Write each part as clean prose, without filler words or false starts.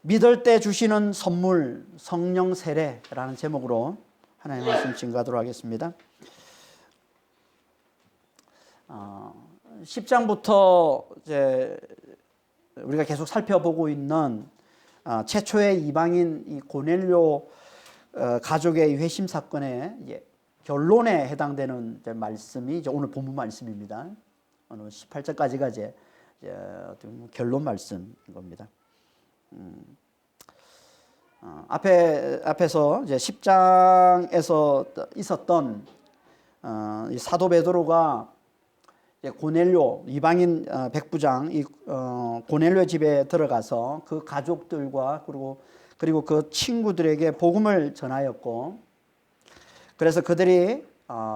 믿을 때 주시는 선물 성령 세례라는 제목으로 하나님의 말씀 증거하도록 하겠습니다. 10장부터 이제 우리가 계속 살펴보고 있는 최초의 이방인 이 고넬료 가족의 회심 사건의 결론에 해당되는 말씀이 이제 오늘 본문 말씀입니다. 오늘 18절까지가 이제 결론 말씀인 겁니다. 앞에서 이제 10장에서 있었던 이 사도 베드로가 고넬료 이방인 백부장 이 고넬료 집에 들어가서 그 가족들과 그리고 그 친구들에게 복음을 전하였고, 그래서 그들이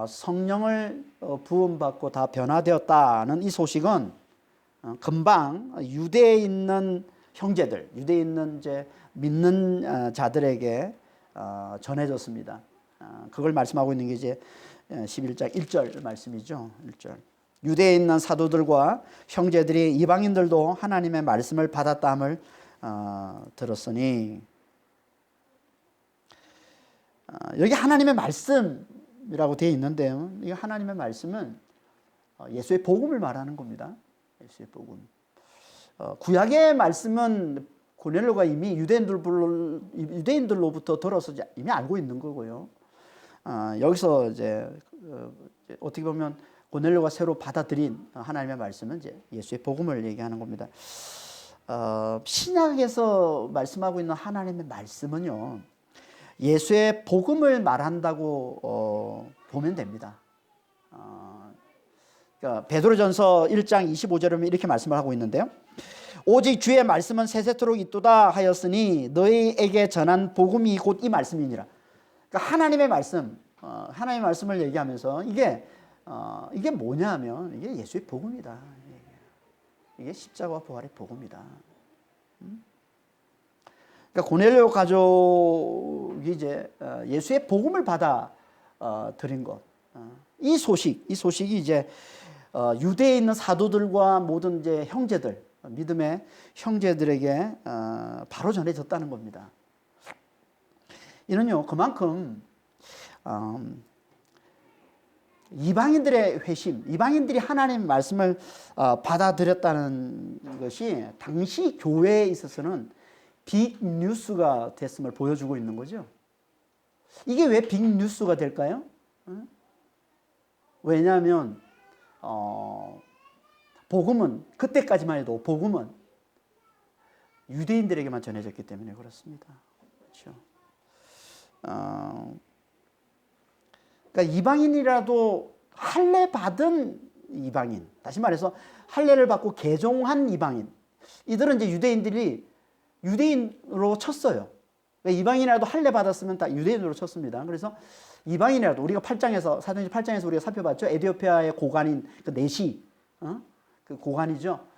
성령을 부음받고 다 변화되었다는 이 소식은 금방 유대에 있는 형제들, 유대에 있는 이제 믿는 자들에게 전해졌습니다. 그걸 말씀하고 있는 게 이제 11장 1절 말씀이죠. 1절. 유대에 있는 사도들과 형제들이 이방인들도 하나님의 말씀을 받았다함을 들었으니, 여기 하나님의 말씀이라고 되어 있는데요. 이 하나님의 말씀은 예수의 복음을 말하는 겁니다. 예수의 복음. 구약의 말씀은 고넬료가 이미 유대인들로부터 들어서 이미 알고 있는 거고요. 여기서 이제 어떻게 보면 고넬료가 새로 받아들인 하나님의 말씀은 이제 예수의 복음을 얘기하는 겁니다. 신약에서 말씀하고 있는 하나님의 말씀은요, 예수의 복음을 말한다고 보면 됩니다. 그러니까 베드로전서 1장 25절에 이렇게 말씀을 하고 있는데요. 오직 주의 말씀은 세세토록 있도다 하였으니 너희에게 전한 복음이 곧 이 말씀이니라. 그러니까 하나님의 말씀, 하나님의 말씀을 얘기하면서 이게 뭐냐 하면 이게 예수의 복음이다. 이게 십자가와 부활의 복음이다. 그러니까 고넬료 가족이 이제 예수의 복음을 받아 들인 것, 이 소식이 이제 유대에 있는 사도들과 모든 이제 형제들, 믿음의 형제들에게 바로 전해졌다는 겁니다. 이는요, 그만큼 이방인들의 회심, 이방인들이 하나님의 말씀을 받아들였다는 것이 당시 교회에 있어서는 빅뉴스가 됐음을 보여주고 있는 거죠. 이게 왜 빅뉴스가 될까요? 왜냐하면 복음은, 그때까지만 해도 복음은 유대인들에게만 전해졌기 때문에 그렇습니다. 그렇죠. 그러니까 이방인이라도 할례 받은 이방인, 다시 말해서 할례를 받고 개종한 이방인, 이들은 이제 유대인으로 쳤어요. 그러니까 이방인이라도 할례 받았으면 다 유대인으로 쳤습니다. 그래서 이방인이라도 우리가 사도행전 8장에서 우리가 살펴봤죠. 에티오피아의 고관인 그 네시, 그 고관이죠.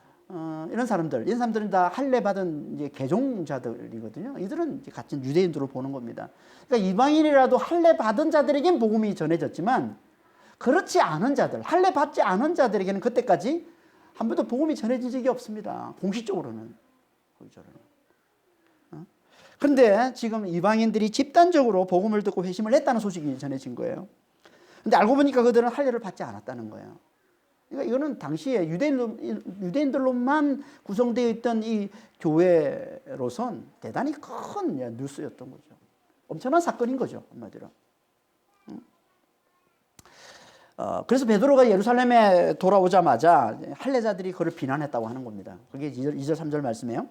이런 사람들은 다 할례 받은 이제 개종자들이거든요. 이들은 이제 같은 유대인들로 보는 겁니다. 그러니까 이방인이라도 할례 받은 자들에겐 복음이 전해졌지만, 그렇지 않은 자들, 할례 받지 않은 자들에게는 그때까지 한 번도 복음이 전해진 적이 없습니다. 공식적으로는. 그런데 지금 이방인들이 집단적으로 복음을 듣고 회심을 했다는 소식이 전해진 거예요. 근데 알고 보니까 그들은 할례를 받지 않았다는 거예요. 그러니까 이거는 당시에 유대인들로만 구성되어 있던 이 교회로선 대단히 큰 뉴스였던 거죠. 엄청난 사건인 거죠, 한마디로. 그래서 베드로가 예루살렘에 돌아오자마자 할례자들이 그를 비난했다고 하는 겁니다. 그게 2절 3절 말씀이에요.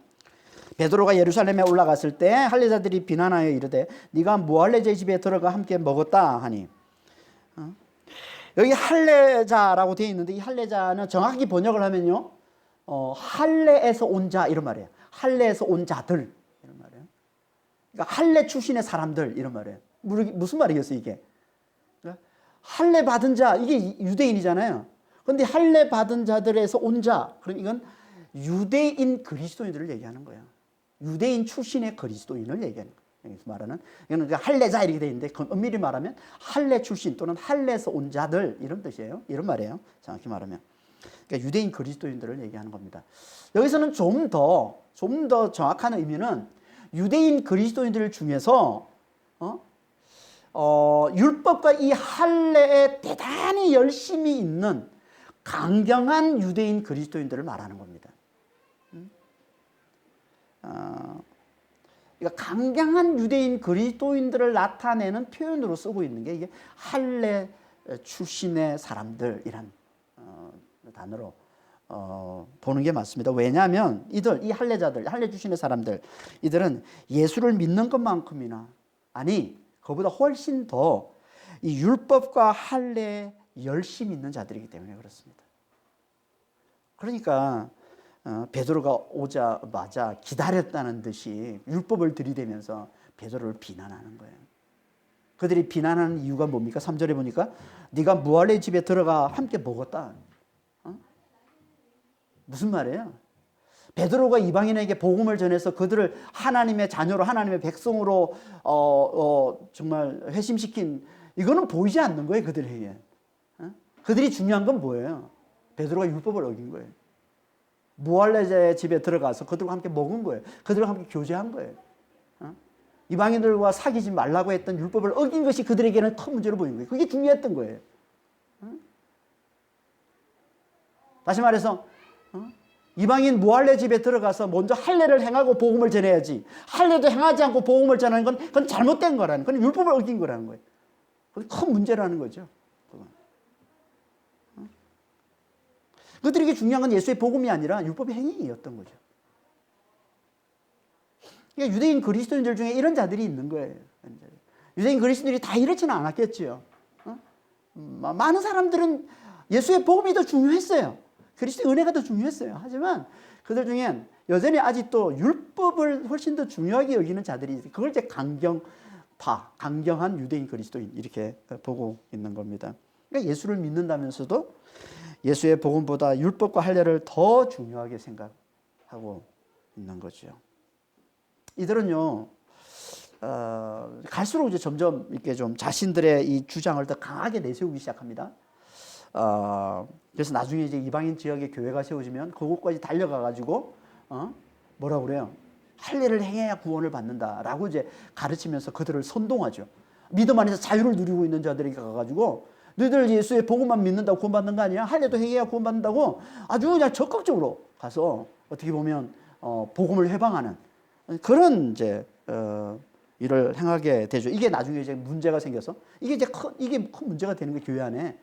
베드로가 예루살렘에 올라갔을 때 할례자들이 비난하여 이르되 네가 무할례자의 집에 들어가 함께 먹었다 하니, 여기 할례자라고 되어 있는데 이 할례자는 정확히 번역을 하면요, 할례에서 온 자 이런 말이에요. 할례에서 온 자들 이런 말이에요. 그러니까 할례 출신의 사람들 이런 말이에요. 무슨 말이겠어요 이게? 그러니까 할례 받은 자, 이게 유대인이잖아요. 그런데 할례 받은 자들에서 온 자, 그럼 이건 유대인 그리스도인들을 얘기하는 거예요. 유대인 출신의 그리스도인을 얘기하는 거예요. 여기서 말하는, 이거는 할례자 이렇게 되어 있는데 엄밀히 말하면 할례 출신 또는 할례에서 온 자들 이런 뜻이에요. 이런 말이에요. 정확히 말하면. 그러니까 유대인 그리스도인들을 얘기하는 겁니다. 여기서는 좀 더 정확한 의미는 유대인 그리스도인들 중에서 율법과 이 할례에 대단히 열심히 있는 강경한 유대인 그리스도인들을 말하는 겁니다. 그러니까 강경한 유대인 그리스도인들을 나타내는 표현으로 쓰고 있는 게 이게 할례 출신의 사람들이란 단어로 보는 게 맞습니다. 왜냐하면 이들, 이 할례자들, 할례 출신의 사람들, 이들은 예수를 믿는 것만큼이나, 아니 그보다 훨씬 더 이 율법과 할례에 열심히 있는 자들이기 때문에 그렇습니다. 그러니까 베드로가 오자마자 기다렸다는 듯이 율법을 들이대면서 베드로를 비난하는 거예요. 그들이 비난하는 이유가 뭡니까? 3절에 보니까 네가 무할레 집에 들어가 함께 먹었다. 무슨 말이에요? 베드로가 이방인에게 복음을 전해서 그들을 하나님의 자녀로, 하나님의 백성으로 정말 회심시킨, 이거는 보이지 않는 거예요, 그들에게. 그들이 중요한 건 뭐예요? 베드로가 율법을 어긴 거예요. 무할레 집에 들어가서 그들과 함께 먹은 거예요. 그들과 함께 교제한 거예요. 이방인들과 사귀지 말라고 했던 율법을 어긴 것이 그들에게는 큰 문제로 보인 거예요. 그게 중요했던 거예요. 다시 말해서 이방인 무할레 집에 들어가서 먼저 할례를 행하고 복음을 전해야지, 할례도 행하지 않고 복음을 전하는 건 그건 잘못된 거라는, 그건 율법을 어긴 거라는 거예요. 그건 큰 문제라는 거죠. 그들에게 중요한 건 예수의 복음이 아니라 율법의 행위였던 거죠. 그러니까 유대인 그리스도인들 중에 이런 자들이 있는 거예요. 유대인 그리스도인들이 다 이렇지는 않았겠죠. 많은 사람들은 예수의 복음이 더 중요했어요. 그리스도의 은혜가 더 중요했어요. 하지만 그들 중엔 여전히 아직도 율법을 훨씬 더 중요하게 여기는 자들이 있어요. 그걸 이제 강경한 유대인 그리스도인 이렇게 보고 있는 겁니다. 그러니까 예수를 믿는다면서도 예수의 복음보다 율법과 할례를 더 중요하게 생각하고 있는 거죠. 이들은요, 갈수록 이제 점점 이렇게 좀 자신들의 이 주장을 더 강하게 내세우기 시작합니다. 그래서 나중에 이제 이방인 지역에 교회가 세워지면 그곳까지 달려가가지고 뭐라고 그래요? 할례를 행해야 구원을 받는다라고 이제 가르치면서 그들을 선동하죠. 믿음 안에서 자유를 누리고 있는 자들에게 가가지고 너희들 예수의 복음만 믿는다고 구원받는 거 아니야? 할례도 행해야 구원받는다고 아주 그냥 적극적으로 가서 어떻게 보면 복음을 회방하는 그런 이제 일을 행하게 되죠. 이게 나중에 이제 문제가 생겨서 이게 큰 문제가 되는 게 교회 안에.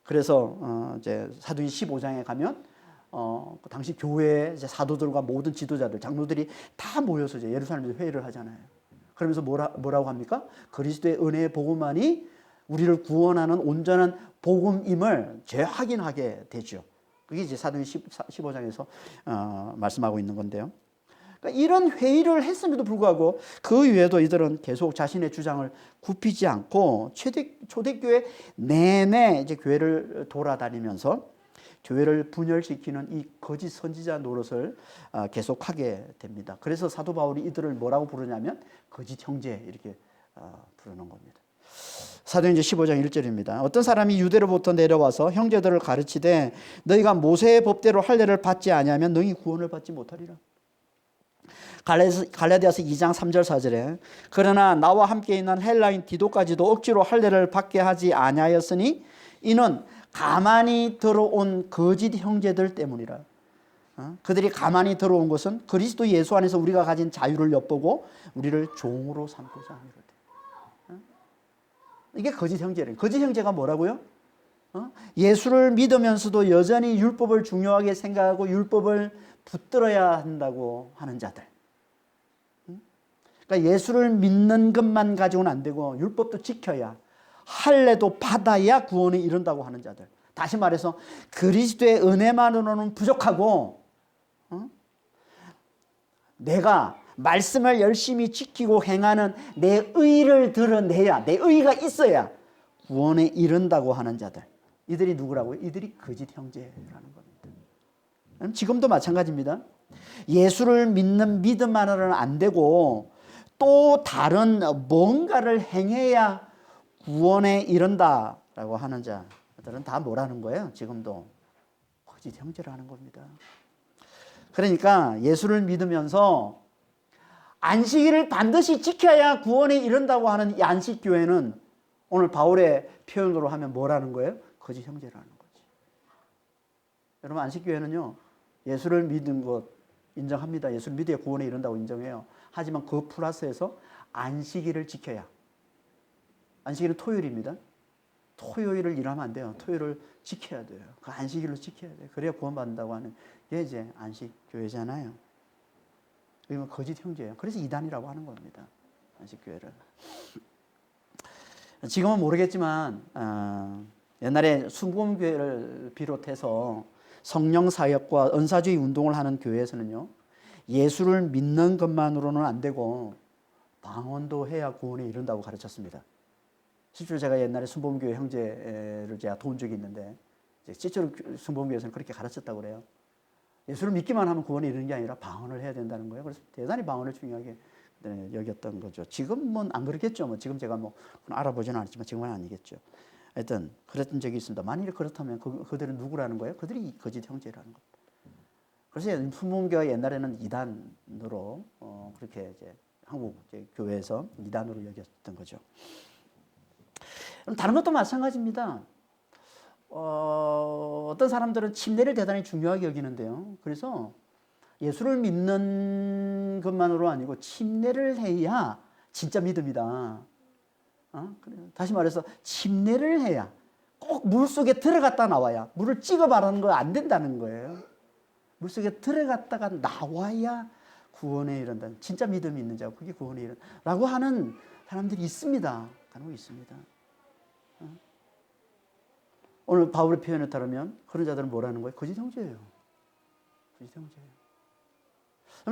그래서 이제 사도행 15장에 가면 그 당시 교회 이제 사도들과 모든 지도자들, 장로들이 다 모여서 이제 예루살렘에서 회의를 하잖아요. 그러면서 뭐라고 합니까? 그리스도의 은혜의 복음만이 우리를 구원하는 온전한 복음임을 재확인하게 되죠. 그게 이제 사도행 15장에서 말씀하고 있는 건데요. 그러니까 이런 회의를 했음에도 불구하고 그 이후에도 이들은 계속 자신의 주장을 굽히지 않고 초대교회 내내 이제 교회를 돌아다니면서 교회를 분열시키는 이 거짓 선지자 노릇을 계속하게 됩니다. 그래서 사도 바울이 이들을 뭐라고 부르냐면 거짓 형제 이렇게 부르는 겁니다. 사도행전 15장 1절입니다. 어떤 사람이 유대로부터 내려와서 형제들을 가르치되 너희가 모세의 법대로 할례를 받지 아니하면 너희 구원을 받지 못하리라. 갈라디아서 2장 3절 4절에 그러나 나와 함께 있는 헬라인 디도까지도 억지로 할례를 받게 하지 아니하였으니 이는 가만히 들어온 거짓 형제들 때문이라. 그들이 가만히 들어온 것은 그리스도 예수 안에서 우리가 가진 자유를 엿보고 우리를 종으로 삼고자 함이로되. 이게 거짓 형제래요. 거짓 형제가 뭐라고요? 예수를 믿으면서도 여전히 율법을 중요하게 생각하고 율법을 붙들어야 한다고 하는 자들. 그러니까 예수를 믿는 것만 가지고는 안 되고 율법도 지켜야, 할례도 받아야 구원에 이른다고 하는 자들. 다시 말해서 그리스도의 은혜만으로는 부족하고 내가 말씀을 열심히 지키고 행하는 내 의를 드러내야, 내 의가 있어야 구원에 이른다고 하는 자들. 이들이 누구라고요? 이들이 거짓 형제라는 겁니다. 지금도 마찬가지입니다. 예수를 믿는 믿음만으로는 안 되고 또 다른 뭔가를 행해야 구원에 이른다라고 하는 자들은 다 뭐라는 거예요? 지금도 거짓 형제라는 겁니다. 그러니까 예수를 믿으면서 안식일을 반드시 지켜야 구원에 이른다고 하는 이 안식교회는 오늘 바울의 표현으로 하면 뭐라는 거예요? 거짓 형제라는 거지. 여러분, 안식교회는요, 예수를 믿은 것 인정합니다. 예수를 믿어야 구원에 이른다고 인정해요. 하지만 그 플러스에서 안식일을 지켜야. 안식일은 토요일입니다. 토요일을 일하면 안 돼요. 토요일을 지켜야 돼요. 그 안식일로 지켜야 돼요. 그래야 구원받는다고 하는 게 이제 안식교회잖아요. 그러면 거짓 형제예요. 그래서 이단이라고 하는 겁니다. 안식교회를. 지금은 모르겠지만 옛날에 순복음교회를 비롯해서 성령사역과 은사주의 운동을 하는 교회에서는요, 예수를 믿는 것만으로는 안 되고 방언도 해야 구원에 이른다고 가르쳤습니다. 실제로 제가 옛날에 순복음교회 형제를 제가 도운 적이 있는데, 실제로 순복음교회에서는 그렇게 가르쳤다고 그래요. 예수를 믿기만 하면 구원에 이르는 게 아니라 방언을 해야 된다는 거예요. 그래서 대단히 방언을 중요하게 여겼던 거죠. 지금은 안 그렇겠죠. 지금 제가 알아보지는 않았지만 지금은 아니겠죠. 하여튼 그랬던 적이 있습니다. 만일 그렇다면 그들은 누구라는 거예요? 그들이 거짓 형제라는 겁니다. 그래서 순복음교회 옛날에는 이단으로 그렇게 이제 한국 교회에서 이단으로 여겼던 거죠. 다른 것도 마찬가지입니다. 어떤 사람들은 침례를 대단히 중요하게 여기는데요. 그래서 예수를 믿는 것만으로 아니고 침례를 해야 진짜 믿음이다. 다시 말해서 침례를 해야, 꼭 물속에 들어갔다 나와야, 물을 찍어 바르는 거 안 된다는 거예요. 물속에 들어갔다가 나와야 구원에 이른다. 진짜 믿음이 있는 자가 그게 구원에 이른다 라고 하는 사람들이 있습니다. 간혹 있습니다. 오늘 바울의 표현에 따르면 그런 자들은 뭐라는 거예요? 거짓 형제예요. 거짓 형제예요.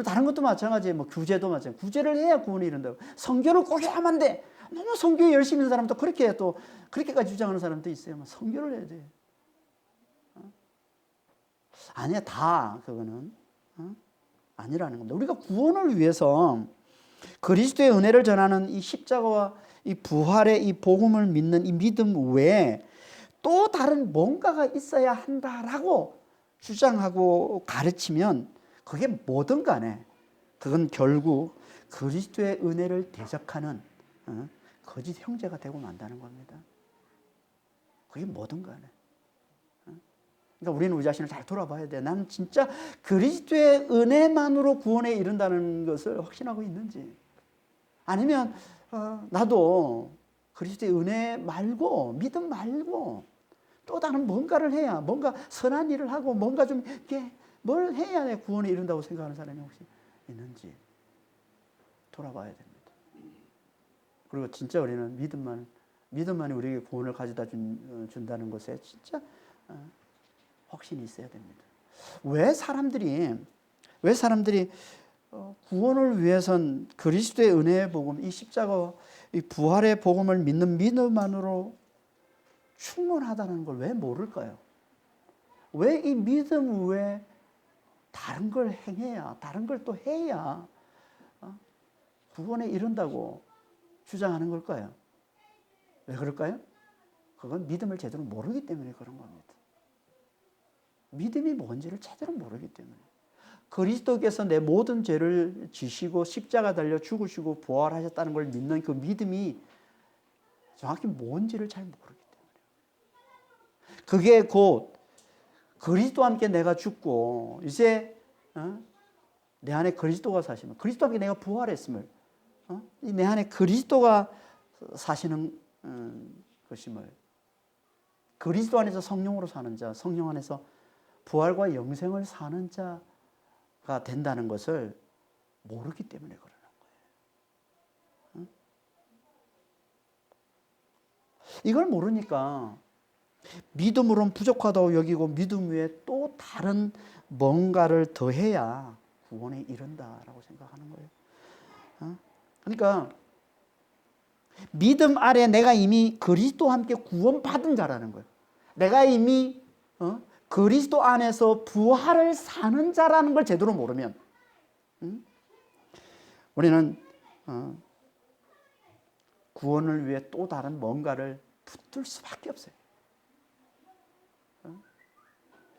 다른 것도 마찬가지예요. 규제도 마찬가지예요. 구제를 해야 구원에 이른다고. 선교를 꼭 해야만 돼. 너무 선교에 열심히 있는 사람도 그렇게까지 주장하는 사람도 있어요. 선교를 해야 돼. 아니야, 다 그거는 아니라는 겁니다. 우리가 구원을 위해서 그리스도의 은혜를 전하는 이 십자가와 이 부활의 이 복음을 믿는 이 믿음 외에 또 다른 뭔가가 있어야 한다라고 주장하고 가르치면 그게 뭐든 간에 그건 결국 그리스도의 은혜를 대적하는 거짓 형제가 되고 만다는 겁니다. 그게 뭐든 간에. 그러니까 우리는 우리 자신을 잘 돌아봐야 돼. 나는 진짜 그리스도의 은혜만으로 구원에 이른다는 것을 확신하고 있는지, 아니면 나도 그리스도의 은혜 말고, 믿음 말고 또 다른 뭔가를 해야, 뭔가 선한 일을 하고 뭔가 좀 이렇게 뭘 해야 내 구원에 이른다고 생각하는 사람이 혹시 있는지 돌아봐야 됩니다. 그리고 진짜 우리는 믿음만이 우리에게 구원을 가져다 준다는 것에 진짜 확신이 있어야 됩니다. 왜 사람들이 구원을 위해선 그리스도의 은혜의 복음, 이 십자가, 이 부활의 복음을 믿는 믿음만으로 충분하다는 걸 왜 모를까요? 왜 이 믿음 외에 다른 걸 행해야, 다른 걸 또 해야 구원에 이른다고 주장하는 걸까요? 왜 그럴까요? 그건 믿음을 제대로 모르기 때문에 그런 겁니다. 믿음이 뭔지를 제대로 모르기 때문에. 그리스도께서 내 모든 죄를 지시고 십자가 달려 죽으시고 부활하셨다는 걸 믿는 그 믿음이 정확히 뭔지를 잘 모르기 때문에. 그게 곧 그리스도와 함께 내가 죽고 이제 내 안에 그리스도가 사시면, 그리스도와 함께 내가 부활했음을, 내 안에 그리스도가 사시는 것임을, 그리스도 안에서 성령으로 사는 자, 성령 안에서 부활과 영생을 사는 자가 된다는 것을 모르기 때문에 그러는 거예요. 이걸 모르니까 믿음으로는 부족하다고 여기고 믿음 위에 또 다른 뭔가를 더해야 구원에 이른다라고 생각하는 거예요. 그러니까 믿음 아래 내가 이미 그리스도와 함께 구원받은 자라는 거예요. 내가 이미 그리스도 안에서 부활을 사는 자라는 걸 제대로 모르면 우리는 구원을 위해 또 다른 뭔가를 붙들 수밖에 없어요.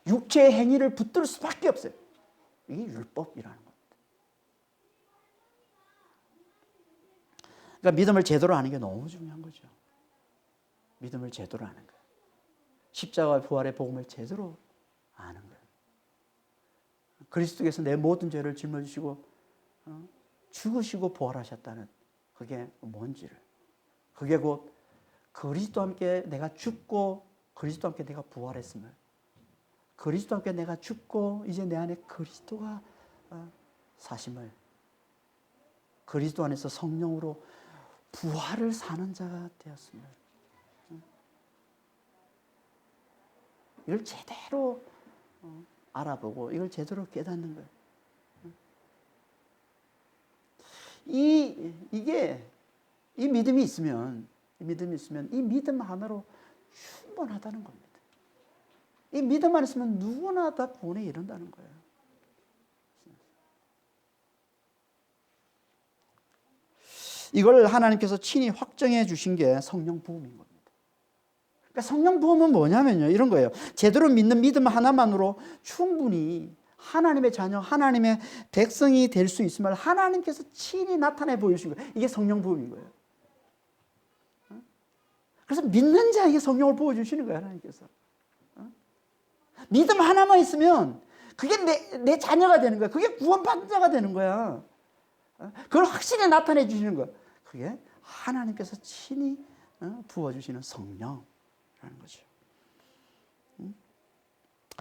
육체의 행위를 붙들 수밖에 없어요. 이게 율법이라는 겁니다. 그러니까 믿음을 제대로 아는 게 너무 중요한 거죠. 믿음을 제대로 아는 거예요. 십자가와 부활의 복음을 제대로 아는 거예요. 그리스도께서 내 모든 죄를 짊어지시고 죽으시고 부활하셨다는 그게 뭔지를, 그게 곧 그리스도와 함께 내가 죽고 그리스도와 함께 내가 부활했음을, 그리스도와 함께 내가 죽고 이제 내 안에 그리스도가 사심을, 그리스도 안에서 성령으로 부활을 사는 자가 되었음을, 이걸 제대로 알아보고 이걸 제대로 깨닫는 거예요. 이게 이 믿음이 있으면 이 믿음 하나로 충분하다는 겁니다. 이 믿음만 있으면 누구나 다 구원에 이른다는 거예요. 이걸 하나님께서 친히 확정해 주신 게 성령 부음인 겁니다. 그러니까 성령 부음은 뭐냐면요, 이런 거예요. 제대로 믿는 믿음 하나만으로 충분히 하나님의 자녀, 하나님의 백성이 될 수 있음을 하나님께서 친히 나타내 보여주신 거예요. 이게 성령 부음인 거예요. 그래서 믿는 자에게 성령을 부어주시는 거예요, 하나님께서. 믿음 하나만 있으면 그게 내 자녀가 되는 거야. 그게 구원받는 자가 되는 거야. 그걸 확실히 나타내 주시는 거야. 그게 하나님께서 친히 부어주시는 성령이라는 거죠.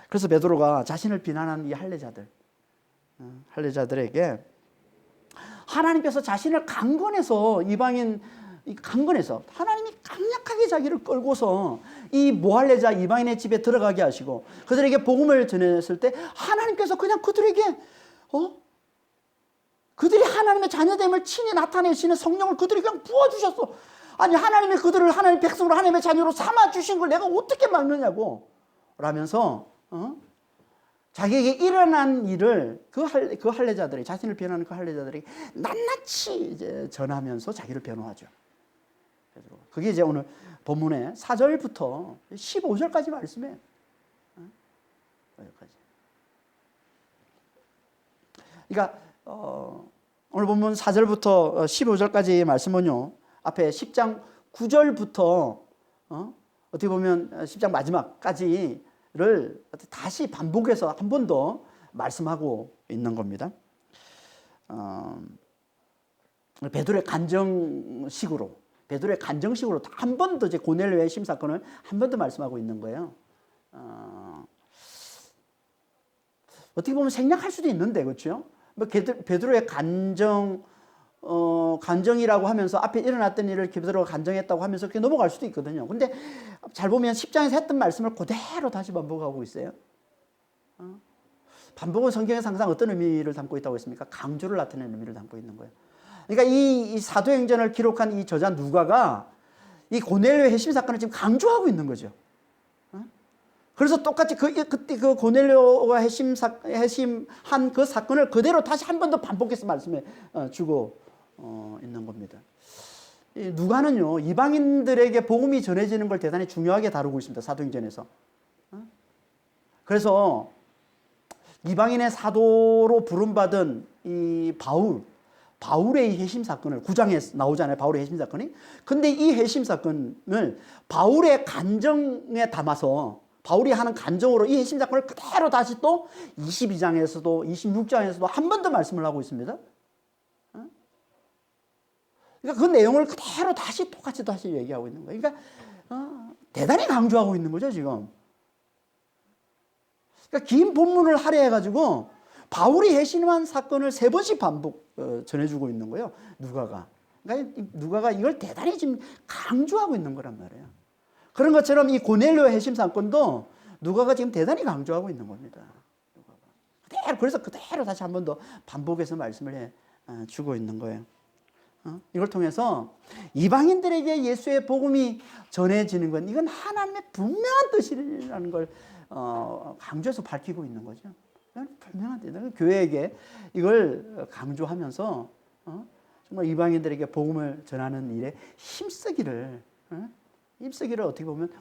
그래서 베드로가 자신을 비난한 이 할례자들에게 하나님께서 자신을 강권해서 강권해서 하나님이 강력하게 자기를 끌고서 이 모할례자 이방인의 집에 들어가게 하시고 그들에게 복음을 전했을 때 하나님께서 그냥 그들에게 그들이 하나님의 자녀됨을 친히 나타내시는 성령을 그들이 그냥 부어주셨어. 아니 하나님이 그들을 하나님의 백성으로 하나님의 자녀로 삼아주신 걸 내가 어떻게 막느냐고 라면서 자기에게 일어난 일을 그 할례자들이, 자신을 변호하는 그 할례자들이 낱낱이 이제 전하면서 자기를 변호하죠. 그게 이제 오늘 본문의 4절부터 15절까지 말씀이에요. 여기까지. 그러니까 오늘 본문 4절부터 15절까지 말씀은요, 앞에 10장 9절부터 어떻게 보면 10장 마지막까지를 다시 반복해서 한 번 더 말씀하고 있는 겁니다. 베드로의 간정식으로 한 번 더 이제 고넬료의 해심 사건을 한 번 더 말씀하고 있는 거예요. 어떻게 보면 생략할 수도 있는데, 그렇죠? 베드로의 간정이라고 하면서 앞에 일어났던 일을 베드로가 간정했다고 하면서 그렇게 넘어갈 수도 있거든요. 근데 잘 보면 10장에서 했던 말씀을 그대로 다시 반복하고 있어요. 반복은 성경에서 항상 어떤 의미를 담고 있다고 했습니까? 강조를 나타내는 의미를 담고 있는 거예요. 그러니까 이 사도행전을 기록한 이 저자 누가가 이 고넬료의 해심 사건을 지금 강조하고 있는 거죠. 그래서 똑같이 그때 그 고넬료가 해심한 그 사건을 그대로 다시 한 번 더 반복해서 말씀해 주고 있는 겁니다. 누가는요, 이방인들에게 복음이 전해지는 걸 대단히 중요하게 다루고 있습니다. 사도행전에서. 그래서 이방인의 사도로 부름받은 이 바울의 이 해심 사건을 9장에 나오잖아요. 바울의 해심 사건이. 근데 이 해심 사건을 바울의 간정에 담아서 바울이 하는 간정으로 이 해심 사건을 그대로 다시 또 22장에서도 26장에서도 한 번 더 말씀을 하고 있습니다. 그러니까 그 내용을 그대로 똑같이 다시 얘기하고 있는 거예요. 그러니까 대단히 강조하고 있는 거죠, 지금. 그러니까 긴 본문을 할애해가지고 바울이 해심한 사건을 3번씩 반복 전해주고 있는 거예요, 누가가. 그러니까 누가가 이걸 대단히 지금 강조하고 있는 거란 말이에요. 그런 것처럼 이 고넬료 해심 사건도 누가가 지금 대단히 강조하고 있는 겁니다. 그래서 그대로 다시 한 번 더 반복해서 말씀을 해 주고 있는 거예요. 이걸 통해서 이방인들에게 예수의 복음이 전해지는 건 이건 하나님의 분명한 뜻이라는 걸 강조해서 밝히고 있는 거죠. 분명한 뜻. 교회에게 이걸 강조하면서 정말 이방인들에게 복음을 전하는 일에 힘쓰기를 어떻게 보면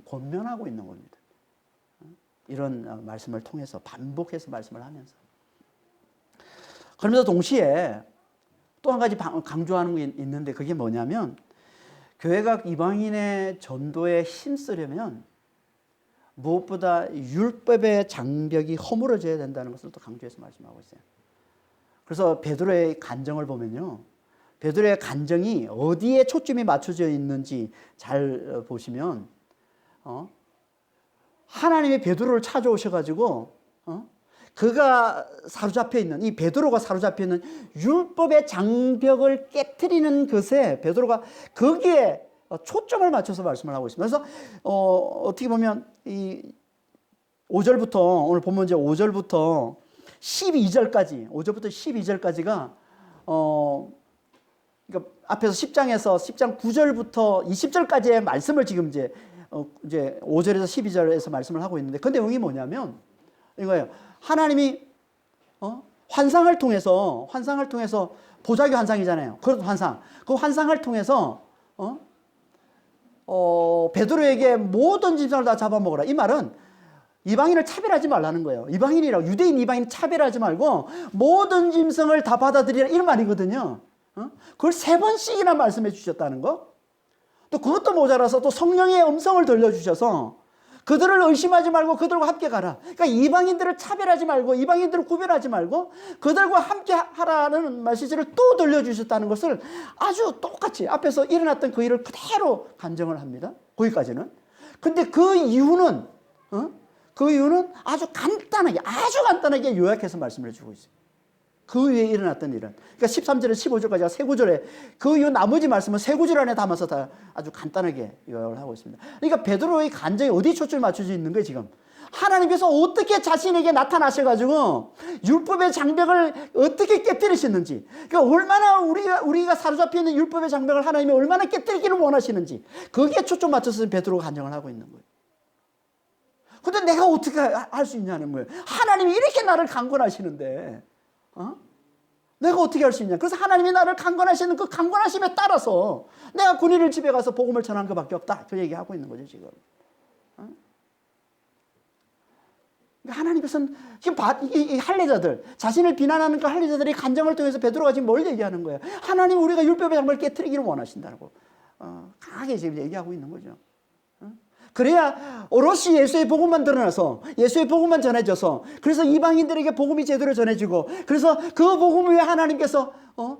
권면하고 있는 겁니다. 이런 말씀을 통해서 반복해서 말씀을 하면서. 그러면서 동시에 또 한 가지 강조하는 게 있는데 그게 뭐냐면 교회가 이방인의 전도에 힘쓰려면 무엇보다 율법의 장벽이 허물어져야 된다는 것을 또 강조해서 말씀하고 있어요. 그래서 베드로의 간정을 보면요. 베드로의 간정이 어디에 초점이 맞춰져 있는지 잘 보시면 하나님이 베드로를 찾아오셔가지고 그가 사로잡혀 있는 이 베드로가 사로잡혀 있는 율법의 장벽을 깨트리는 것에 베드로가 거기에 초점을 맞춰서 말씀을 하고 있습니다. 그래서 어떻게 보면 이 5절부터 오늘 본문제 5절부터 12절까지 5절부터 12절까지가 그러니까 앞에서 10장 9절부터 20절까지의 말씀을 지금 이제 5절에서 12절에서 말씀을 하고 있는데 그 내용이 뭐냐면 이거예요. 하나님이 환상을 통해서 보자기 환상이잖아요. 그 환상. 그 환상을 통해서 베드로에게 모든 짐승을 다 잡아먹어라. 이 말은 이방인을 차별하지 말라는 거예요. 이방인이라고 유대인 이방인 차별하지 말고 모든 짐승을 다 받아들이라 이런 말이거든요. 그걸 3번씩이나 말씀해 주셨다는 거. 또 그것도 모자라서 또 성령의 음성을 들려주셔서 그들을 의심하지 말고 그들과 함께 가라. 그러니까 이방인들을 차별하지 말고 이방인들을 구별하지 말고 그들과 함께 하라는 메시지를 또 들려주셨다는 것을 아주 똑같이 앞에서 일어났던 그 일을 그대로 간증을 합니다. 거기까지는. 근데 그 이유는 아주 간단하게 요약해서 말씀을 해주고 있어요. 그 위에 일어났던 일은. 그러니까 13절에 15절까지가 세 구절에 그 이후 나머지 말씀은 세 구절 안에 담아서 다 아주 간단하게 요약을 하고 있습니다. 그러니까 베드로의 간증이 어디에 초점이 맞춰져 있는 거예요, 지금? 하나님께서 어떻게 자신에게 나타나셔가지고 율법의 장벽을 어떻게 깨뜨리셨는지, 그러니까 얼마나 우리가 사로잡혀 있는 율법의 장벽을 하나님이 얼마나 깨뜨리기를 원하시는지, 거기에 초점 맞춰서 베드로가 간증을 하고 있는 거예요. 근데 내가 어떻게 할 수 있냐는 거예요. 하나님이 이렇게 나를 강권하시는데, 내가 어떻게 할 수 있냐. 그래서 하나님이 나를 강권하시는 그 강권하심에 따라서 내가 군인을 집에 가서 복음을 전하는 것밖에 없다. 그 얘기하고 있는 거죠, 지금. 하나님께서는 이 할례자들, 자신을 비난하는 그 할례자들의 간정을 통해서 베드로가 지금 뭘 얘기하는 거예요? 하나님 우리가 율법의 장벽을 깨트리기를 원하신다고 강하게 지금 얘기하고 있는 거죠. 그래야 오롯이 예수의 복음만 드러나서 예수의 복음만 전해져서 그래서 이방인들에게 복음이 제대로 전해지고 그래서 그 복음 위에 하나님께서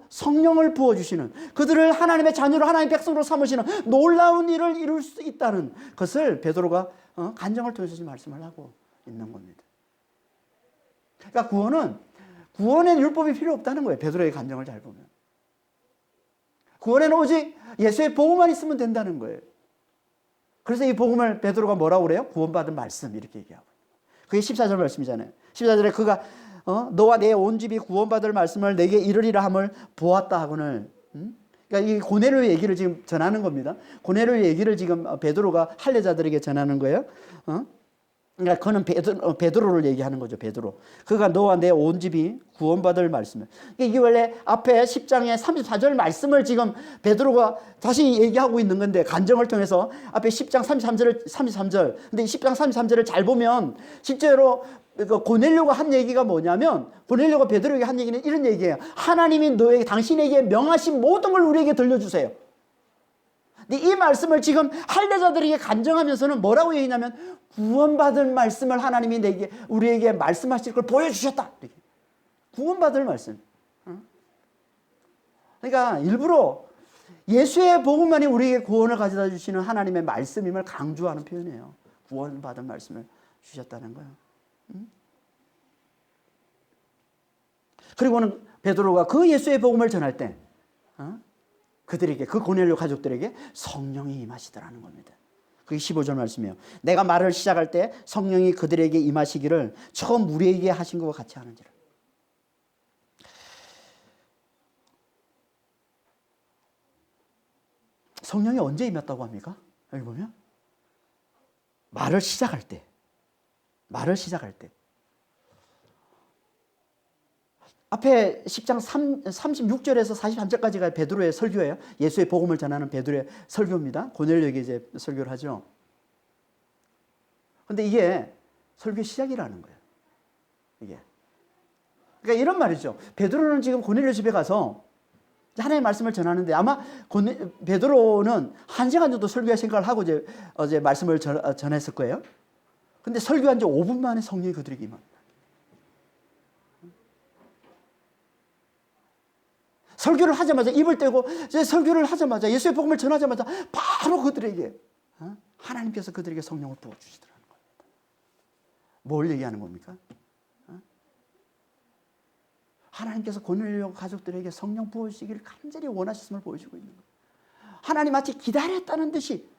성령을 부어주시는 그들을 하나님의 자녀로 하나님의 백성으로 삼으시는 놀라운 일을 이룰 수 있다는 것을 베드로가 간증을 통해서 말씀을 하고 있는 겁니다. 그러니까 구원에는 율법이 필요 없다는 거예요. 베드로의 간증을 잘 보면. 구원에는 오직 예수의 복음만 있으면 된다는 거예요. 그래서 이 복음을 베드로가 뭐라고 그래요? 구원받은 말씀 이렇게 얘기하고. 그게 14절 말씀이잖아요. 14절에 그가 너와 내 온 집이 구원받을 말씀을 내게 이르리라 함을 보았다 하고는 그러니까 이 고넬료의 얘기를 지금 전하는 겁니다. 고넬료의 얘기를 지금 베드로가 할례자들에게 전하는 거예요. 그러니까 그는 베드로를 얘기하는 거죠. 베드로. 그가 너와 내 온 집이 구원받을 말씀을. 이게 원래 앞에 10장의 34절 말씀을 지금 베드로가 다시 얘기하고 있는 건데 간증을 통해서 앞에 10장 33절. 근데 이 10장 33절을 잘 보면 실제로 고넬료가 한 얘기가 뭐냐면 고넬료가 베드로에게 한 얘기는 이런 얘기예요. 하나님이 당신에게 명하신 모든 걸 우리에게 들려주세요. 근데 이 말씀을 지금 할례자들에게 간증하면서는 뭐라고 얘기냐면 구원받을 말씀을 하나님이 우리에게 말씀하실 걸 보여주셨다. 이렇게. 구원받을 말씀. 그러니까 일부러 예수의 복음만이 우리에게 구원을 가져다 주시는 하나님의 말씀임을 강조하는 표현이에요. 구원받은 말씀을 주셨다는 거예요. 그리고는 베드로가 그 예수의 복음을 전할 때 그들에게 그 고넬료 가족들에게 성령이 임하시더라는 겁니다. 그게 15절 말씀이에요. 내가 말을 시작할 때 성령이 그들에게 임하시기를 처음 우리에게 하신 것과 같이 하는지라. 성령이 언제 임했다고 합니까? 여기 보면 말을 시작할 때. 앞에 10장 36절에서 43절까지가 베드로의 설교예요. 예수의 복음을 전하는 베드로의 설교입니다. 고넬료에게 이제 설교를 하죠. 근데 이게 설교 시작이라는 거예요. 이게. 그러니까 이런 말이죠. 베드로는 지금 고넬료 집에 가서 하나님의 말씀을 전하는데 아마 베드로는 1시간 정도 설교할 생각을 하고 어제 말씀을 전했을 거예요. 근데 설교한 지 5분 만에 성령이 그들에게 임합니다. 설교를 하자마자 입을 떼고 설교를 하자마자 예수의 복음을 전하자마자 바로 그들에게 하나님께서 그들에게 성령을 부어주시더라는 겁니다. 뭘 얘기하는 겁니까? 하나님께서 고넬료 가족들에게 성령 부어주시기를 간절히 원하셨음을 보여주고 있는 거예요. 하나님 마치 기다렸다는 듯이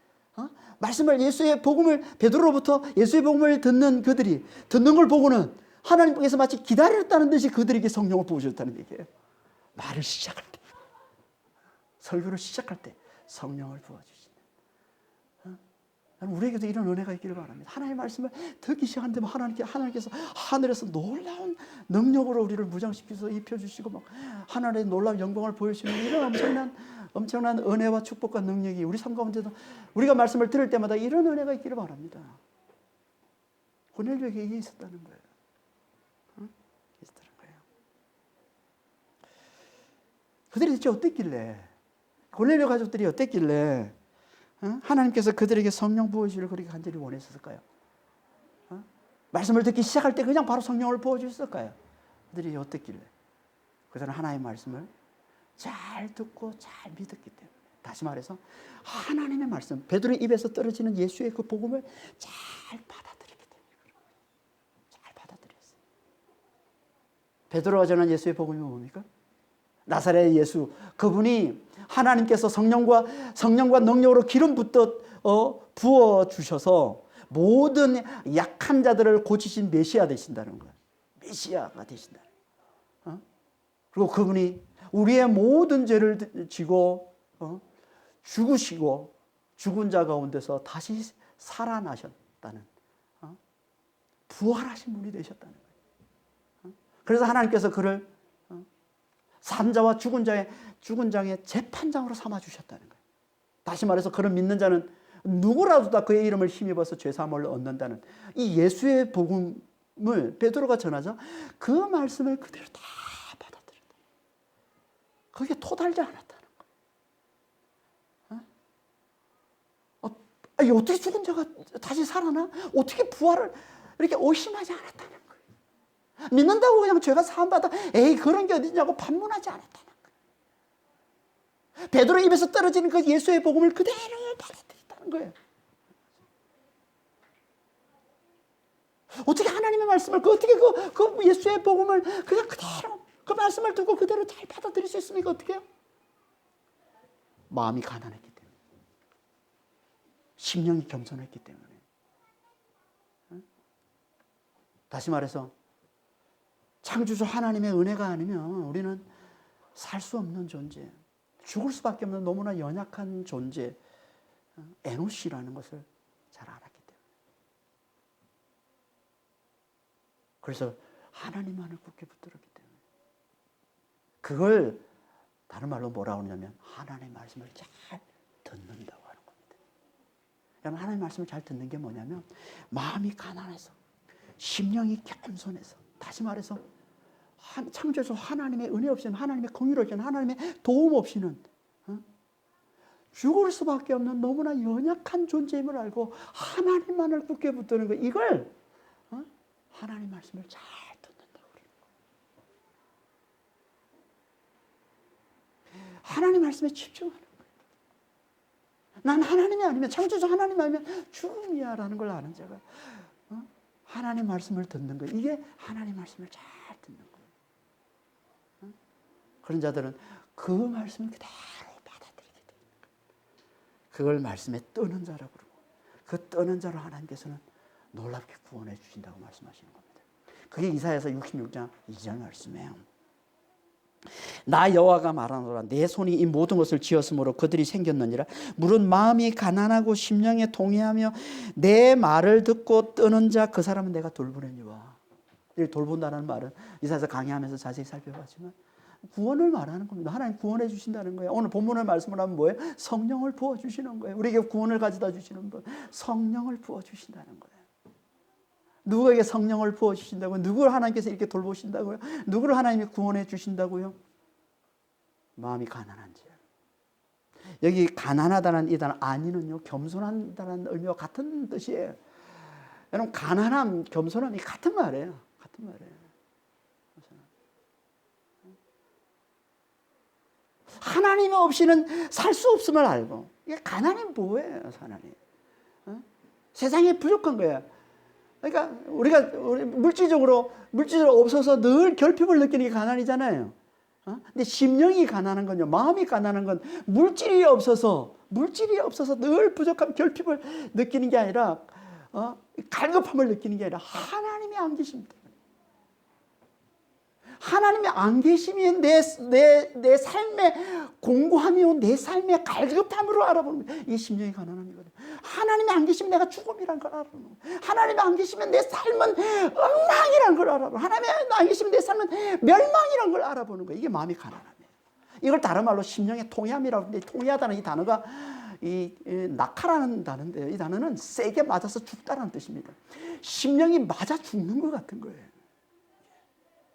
말씀을 예수의 복음을 베드로로부터 예수의 복음을 듣는 그들이 듣는 걸 보고는 하나님께서 마치 기다렸다는 듯이 그들에게 성령을 부어주셨다는 얘기예요. 말을 시작할 때, 설교를 시작할 때 성령을 부어주신다. 우리에게도 이런 은혜가 있기를 바랍니다. 하나님의 말씀을 듣기 시작하는데 하나님께서 하늘에서 놀라운 능력으로 우리를 무장시켜서 입혀주시고 막 하늘의 놀라운 영광을 보여주시는 이런 엄청난 은혜와 축복과 능력이 우리 삶 가운데도 우리가 말씀을 들을 때마다 이런 은혜가 있기를 바랍니다. 고넬료에게 이게 있었다는 거예요. 있었다는 거예요. 그들이 대체 어땠길래 고넬료 가족들이 어땠길래 하나님께서 그들에게 성령 부어주시기를 그렇게 간절히 원했었을까요? 말씀을 듣기 시작할 때 그냥 바로 성령을 부어주셨을까요? 그들이 어땠길래? 그들은 하나님의 말씀을 잘 듣고 잘 믿었기 때문에. 다시 말해서 하나님의 말씀, 베드로의 입에서 떨어지는 예수의 그 복음을 잘 받아들이기 때문에. 잘 받아들였어요. 베드로가 전한 예수의 복음이 뭡니까? 나사렛의 예수, 그분이 하나님께서 성령과 능력으로 기름 붓듯 부어 주셔서 모든 약한 자들을 고치신 메시아 되신다는 거예요. 메시아가 되신다는 거예요. 그리고 그분이 우리의 모든 죄를 지고 죽으시고 죽은 자 가운데서 다시 살아나셨다는 부활하신 분이 되셨다는 거예요. 그래서 하나님께서 그를 산자와 죽은 자의 재판장으로 삼아주셨다는 거예요. 다시 말해서 그런 믿는 자는 누구라도 다 그의 이름을 힘입어서 죄사함을 얻는다는 이 예수의 복음을 베드로가 전하자 그 말씀을 그대로 다 받아들였다. 거기에 토달지 않았다는 거예요. 아니, 어떻게 죽은 자가 다시 살아나? 어떻게 부활을 이렇게 의심하지 않았다는 거예요. 믿는다고 그냥 죄가 사함받아 에이 그런 게 어디냐고 반문하지 않았다는 거예요. 베드로 입에서 떨어지는 그 예수의 복음을 그대로 받아들였다는 거예요. 어떻게 하나님의 말씀을 어떻게 그 예수의 복음을 그냥 그대로 그 말씀을 듣고 그대로 잘 받아들일 수 있습니까? 어떻게 해요? 마음이 가난했기 때문에, 심령이 겸손했기 때문에. 다시 말해서 창조주 하나님의 은혜가 아니면 우리는 살 수 없는 존재, 죽을 수밖에 없는 너무나 연약한 존재, 에노시라는 것을 잘 알았기 때문에. 그래서 하나님만을 굳게 붙들었기 때문에. 그걸 다른 말로 뭐라고 하냐면 하나님의 말씀을 잘 듣는다고 하는 겁니다. 여러분, 하나님의 말씀을 잘 듣는 게 뭐냐면 마음이 가난해서, 심령이 겸손해서, 다시 말해서 창조주 하나님의 은혜 없이는, 하나님의 긍휼 없이는, 하나님의 도움 없이는 죽을 수밖에 없는 너무나 연약한 존재임을 알고 하나님만을 굳게 붙드는 거, 이걸 하나님 말씀을 잘 듣는다고 그래요. 하나님 말씀에 집중하는 거예요. 난 하나님이 아니면, 창조주 하나님이 아니면 죽음이야라는 걸 아는 자가 하나님 말씀을 듣는 거예요. 이게 하나님 말씀을 잘 듣는 거예요. 그런 자들은 그 말씀을 그대로 받아들이게 됩니다. 그걸 말씀에 떠는 자라고 그러고, 그 떠는 자를 하나님께서는 놀랍게 구원해 주신다고 말씀하시는 겁니다. 그게 이사야서 66장 2절 말씀이에요. 나 여호와가 말하노라, 내 손이 이 모든 것을 지었으므로 그들이 생겼느니라. 물은 마음이 가난하고 심령에 동의하며 내 말을 듣고 뜨는 자, 그 사람은 내가 돌보려니와. 돌본다는 말은 이사야서 강의하면서 자세히 살펴봤지만 구원을 말하는 겁니다. 하나님 구원해 주신다는 거예요. 오늘 본문의 말씀을 하면 뭐예요? 성령을 부어주시는 거예요. 우리에게 구원을 가져다 주시는 분, 성령을 부어주신다는 거예요. 누구에게 성령을 부어주신다고요? 누구를 하나님께서 이렇게 돌보신다고요? 누구를 하나님이 구원해 주신다고요? 마음이 가난한지. 여기 가난하다는 이 단어 아니는요, 겸손한다는 의미와 같은 뜻이에요. 여러분, 가난함, 겸손함이 같은 말이에요. 같은 말이에요. 하나님 없이는 살 수 없음을 알고, 이게 가난이 뭐예요, 하나님? 세상에 부족한 거야. 그러니까 우리가 물질적으로 없어서 늘 결핍을 느끼는 게 가난이잖아요. 근데 심령이 가난한 건요, 마음이 가난한 건 물질이 없어서 늘 부족함, 결핍을 느끼는 게 아니라 갈급함을 느끼는 게 아니라 하나님이 안 계십니다. 하나님이 안 계시면 내 삶의 공고함이요, 내 삶의 갈급함으로 알아보는 거예요. 이게 심령의 가난함이거든요. 하나님이 안 계시면 내가 죽음이란 걸 알아보는 거예요. 하나님이 안 계시면 내 삶은 엉망이란 걸 알아보는 거예요. 하나님이 안 계시면 내 삶은 멸망이란 걸 알아보는 거예요. 이게 마음이 가난함이에요. 이걸 다른 말로 심령의 통회함이라고 하는데, 통회하다는 이 단어가 낙하라는 단어인데요. 이 단어는 세게 맞아서 죽다라는 뜻입니다. 심령이 맞아 죽는 것 같은 거예요.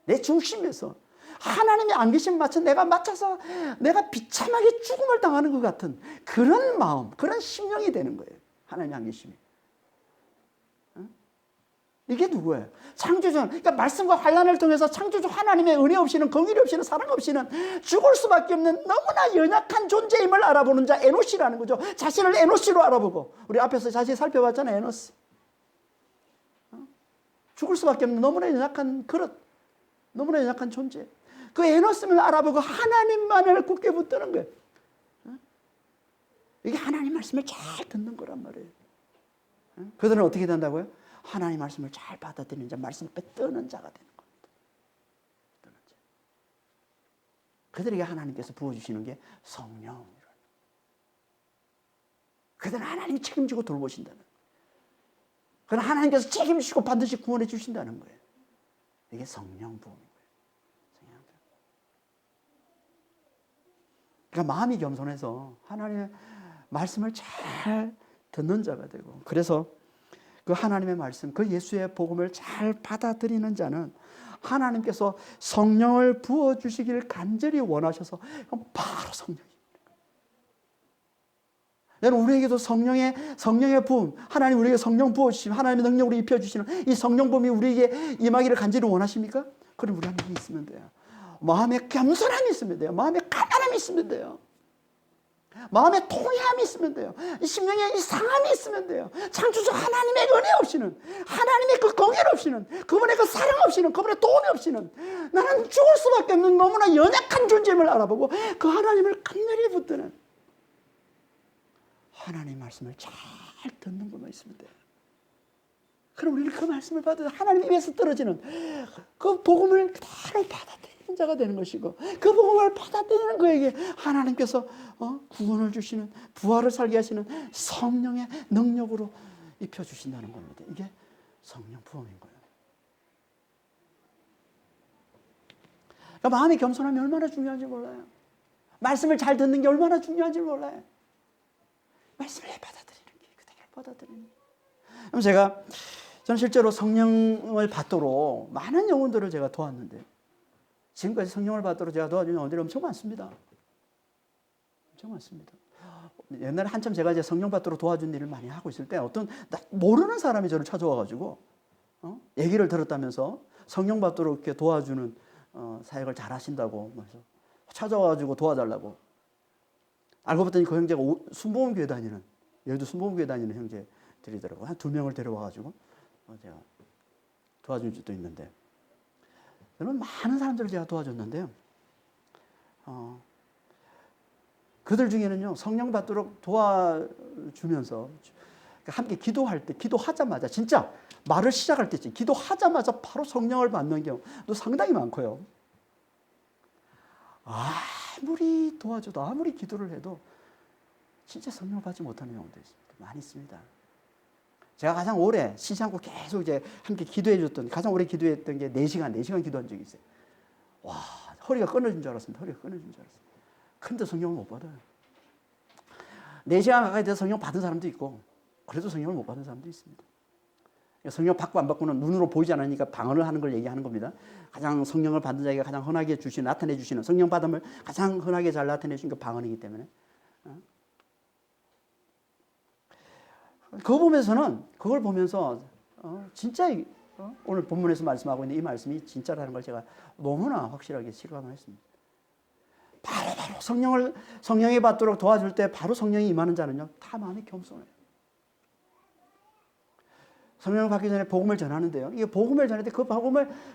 내 중심에서 하나님이 안 계시면 마치 내가 맞춰서 내가 비참하게 죽음을 당하는 것 같은 그런 마음, 그런 심령이 되는 거예요. 하나님이 안 계시면. 이게 누구예요? 창조주. 그러니까 말씀과 환난을 통해서 창조주 하나님의 은혜 없이는, 긍휼이 없이는, 사랑 없이는 죽을 수밖에 없는 너무나 연약한 존재임을 알아보는 자, 에노시라는 거죠. 자신을 에노시로 알아보고, 우리 앞에서 자세히 살펴봤잖아요. 에노시. 죽을 수밖에 없는 너무나 연약한 그릇, 너무나 연약한 존재. 그 에노스를 알아보고 하나님만을 굳게 붙드는 거예요. 이게 하나님 말씀을 잘 듣는 거란 말이에요. 그들은 어떻게 된다고요? 하나님 말씀을 잘 받아들이는 자, 말씀을 빼뜨는 자가 되는 겁니다. 그들에게 하나님께서 부어주시는 게 성령. 그들은 하나님이 책임지고 돌보신다는 거예요. 그는 하나님께서 책임지고 반드시 구원해 주신다는 거예요. 이게 성령 부음인 거예요. 성령 부음. 그러니까 마음이 겸손해서 하나님의 말씀을 잘 듣는 자가 되고, 그래서 그 하나님의 말씀, 그 예수의 복음을 잘 받아들이는 자는 하나님께서 성령을 부어주시기를 간절히 원하셔서 바로 성령입니다. 여러분, 우리에게도 성령의 부음, 하나님 우리에게 성령 부어주시면 하나님의 능력으로 입혀주시는 이 성령 부음이 우리에게 임하기를 간절히 원하십니까? 그럼 우리 안에 있으면 돼요. 마음에 겸손함이 있으면 돼요. 마음에 가난함이 있으면 돼요. 마음에 통회함이 있으면 돼요. 심령에 이 상함이 있으면 돼요. 창조주 하나님의 은혜 없이는, 하나님의 그 긍휼 없이는, 그분의 그 사랑 없이는, 그분의 도움이 없이는 나는 죽을 수밖에 없는 너무나 연약한 존재임을 알아보고 그 하나님을 간절히 붙드는 하나님 말씀을 잘 듣는 것만 있으면 돼요. 그럼 우리는 그 말씀을 받아 하나님 입에서 떨어지는 그 복음을 그대로 받아들이는 자가 되는 것이고, 그 복음을 받아들이는 그에게 하나님께서 구원을 주시는, 부활을 살게 하시는 성령의 능력으로 입혀주신다는 겁니다. 이게 성령 부흥인 거예요. 그러니까 마음의 겸손함이 얼마나 중요한지 몰라요. 말씀을 잘 듣는 게 얼마나 중요한지 몰라요. 말씀을 받아들이는 게, 그대로 받아들이는 게. 그럼 저는 실제로 성령을 받도록 많은 영혼들을 제가 도왔는데, 지금까지 성령을 받도록 제가 도와준 영혼들이 엄청 많습니다. 엄청 많습니다. 옛날에 한참 제가 이제 성령 받도록 도와준 일을 많이 하고 있을 때 어떤 모르는 사람이 저를 찾아와가지고 얘기를 들었다면서 성령 받도록 이렇게 도와주는 사역을 잘 하신다고 찾아와가지고 도와달라고. 알고 봤더니 그 형제가 순복음교회 다니는, 여기도 순복음교회 다니는 형제들이더라고요. 한 2명을 데려와가지고 제가 도와준 적도 있는데, 여러분 많은 사람들을 제가 도와줬는데요. 그들 중에는요, 성령 받도록 도와주면서 함께 기도할 때, 기도하자마자, 진짜 말을 시작할 때쯤 기도하자마자 바로 성령을 받는 경우도 상당히 많고요. 아무리 도와줘도, 아무리 기도를 해도 진짜 성령 받지 못하는 경우도 있습니다. 많이 있습니다. 제가 가장 오래 쉬지 않고 계속 이제 함께 기도해줬던, 가장 오래 기도했던 게 4시간 기도한 적이 있어요. 와, 허리가 끊어진 줄 알았습니다. 허리가 끊어진 줄 알았어요. 근데 성령을 못 받아요. 4시간 가까이 돼서 성령 받은 사람도 있고, 그래도 성령을 못 받은 사람도 있습니다. 성령 받고 안 받고는 눈으로 보이지 않으니까 방언을 하는 걸 얘기하는 겁니다. 가장 성령을 받은 자에게 가장 흔하게 나타내 주시는 성령 받음을 가장 흔하게 잘 나타내 주시는 게 방언이기 때문에 그걸 보면서 진짜 오늘 본문에서 말씀하고 있는 이 말씀이 진짜라는 걸 제가 너무나 확실하게 실감을 했습니다. 바로 성령이 받도록 도와줄 때 바로 성령이 임하는 자는요 다 마음이 겸손해요. 성령을 받기 전에 복음을 전하는데요. 이게 복음을 전할 때 그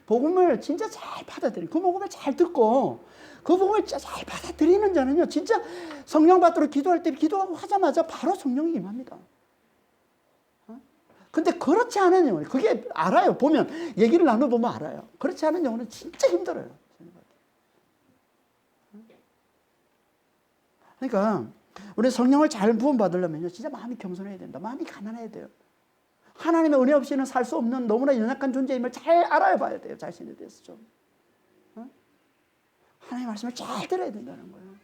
복음을 진짜 잘 받아들이고 그 복음을 잘 듣고 그 복음을 잘 받아들이는 자는요. 진짜 성령 받도록 기도할 때 기도하고 하자마자 바로 성령이 임합니다. 근데 그렇지 않은 영혼, 그게 알아요. 보면 얘기를 나눠보면 알아요. 그렇지 않은 영혼은 진짜 힘들어요. 그러니까 우리 성령을 잘 부음 받으려면요. 진짜 마음이 겸손해야 된다. 마음이 가난해야 돼요. 하나님의 은혜 없이는 살 수 없는 너무나 연약한 존재임을 잘 알아봐야 돼요. 자신에 대해서 좀. 하나님의 말씀을 잘 들어야 된다는 거예요.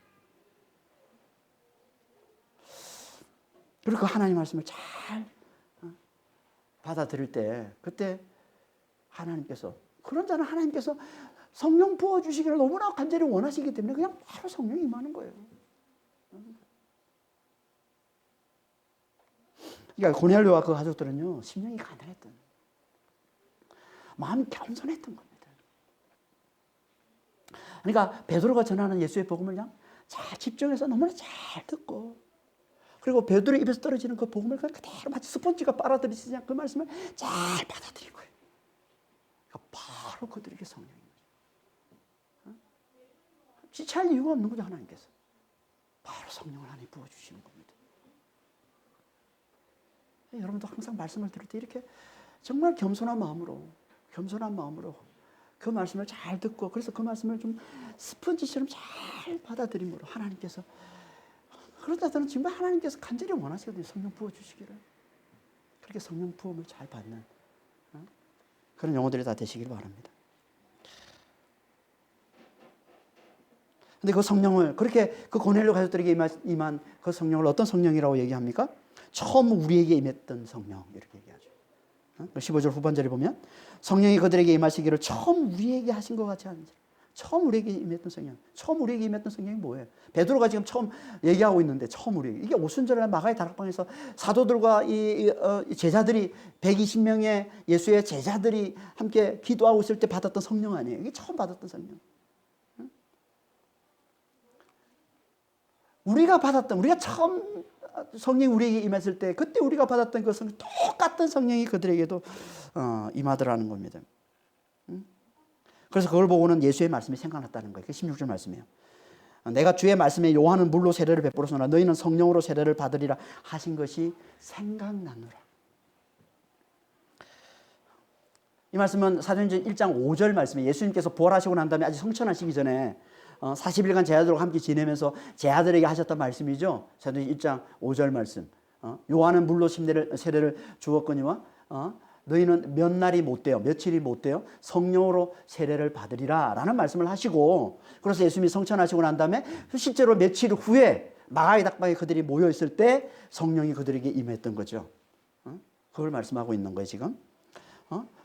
그리고 그 하나님의 말씀을 잘 받아들일 때 그때 하나님께서 그런 자는 하나님께서 성령 부어주시기를 너무나 간절히 원하시기 때문에 그냥 바로 성령이 임하는 거예요. 그러니까 고넬료와 그 가족들은요 심령이 가난했던 마음이 겸손했던 겁니다. 그러니까 베드로가 전하는 예수의 복음을 그냥 잘 집중해서 너무나 잘 듣고 그리고 베드로의 입에서 떨어지는 그 복음을 그대로 마치 스펀지가 빨아들이지 않고 그 말씀을 잘 받아들인 거예요. 그러니까 바로 그들에게 성령인 거죠. 지체할 이유가 없는 거죠. 하나님께서 바로 성령을 하나님 부어주시는 겁니다. 여러분도 항상 말씀을 들을 때 이렇게 정말 겸손한 마음으로 그 말씀을 잘 듣고 그래서 그 말씀을 좀 스펀지처럼 잘 받아들임으로 하나님께서 그러다 저는 정말 하나님께서 간절히 원하시거든요. 성령 부어주시기를. 그렇게 성령 부음을 잘 받는 그런 영혼들이 다 되시길 바랍니다. 근데 그 성령을 그렇게 그 고넬료 가족들에게 임한 그 성령을 어떤 성령이라고 얘기합니까? 처음 우리에게 임했던 성령 이렇게 얘기하죠. 15절 후반절에 보면 성령이 그들에게 임하시기를 처음 우리에게 하신 것 같지 않은지. 처음 우리에게 임했던 성령. 처음 우리에게 임했던 성령이 뭐예요? 베드로가 지금 처음 얘기하고 있는데 처음 우리에게. 이게 오순절날 마가의 다락방에서 사도들과 이 제자들이 120명의 예수의 제자들이 함께 기도하고 있을 때 받았던 성령 아니에요? 이게 처음 받았던 성령. 우리가 처음 성령이 우리에게 임했을 때 그때 우리가 받았던 그 성령 똑같은 성령이 그들에게도 임하더라는 겁니다. 그래서 그걸 보고는 예수의 말씀이 생각났다는 거예요. 16절 말씀이에요. 내가 주의 말씀에 요한은 물로 세례를 베풀었으나 너희는 성령으로 세례를 받으리라 하신 것이 생각나노라. 이 말씀은 사도행전 1장 5절 말씀에 예수님께서 부활하시고 난 다음에 아직 성천하시기 전에 40일간 제자들과 함께 지내면서 제자들에게 하셨던 말씀이죠. 사도행전 1장 5절 말씀. 요한은 물로 세례를 주었거니와 너희는 몇 날이 못 돼요. 며칠이 못 돼요. 성령으로 세례를 받으리라 라는 말씀을 하시고 그래서 예수님이 성천하시고 난 다음에 실제로 며칠 후에 마가의 다락방에 그들이 모여있을 때 성령이 그들에게 임했던 거죠. 그걸 말씀하고 있는 거예요 지금.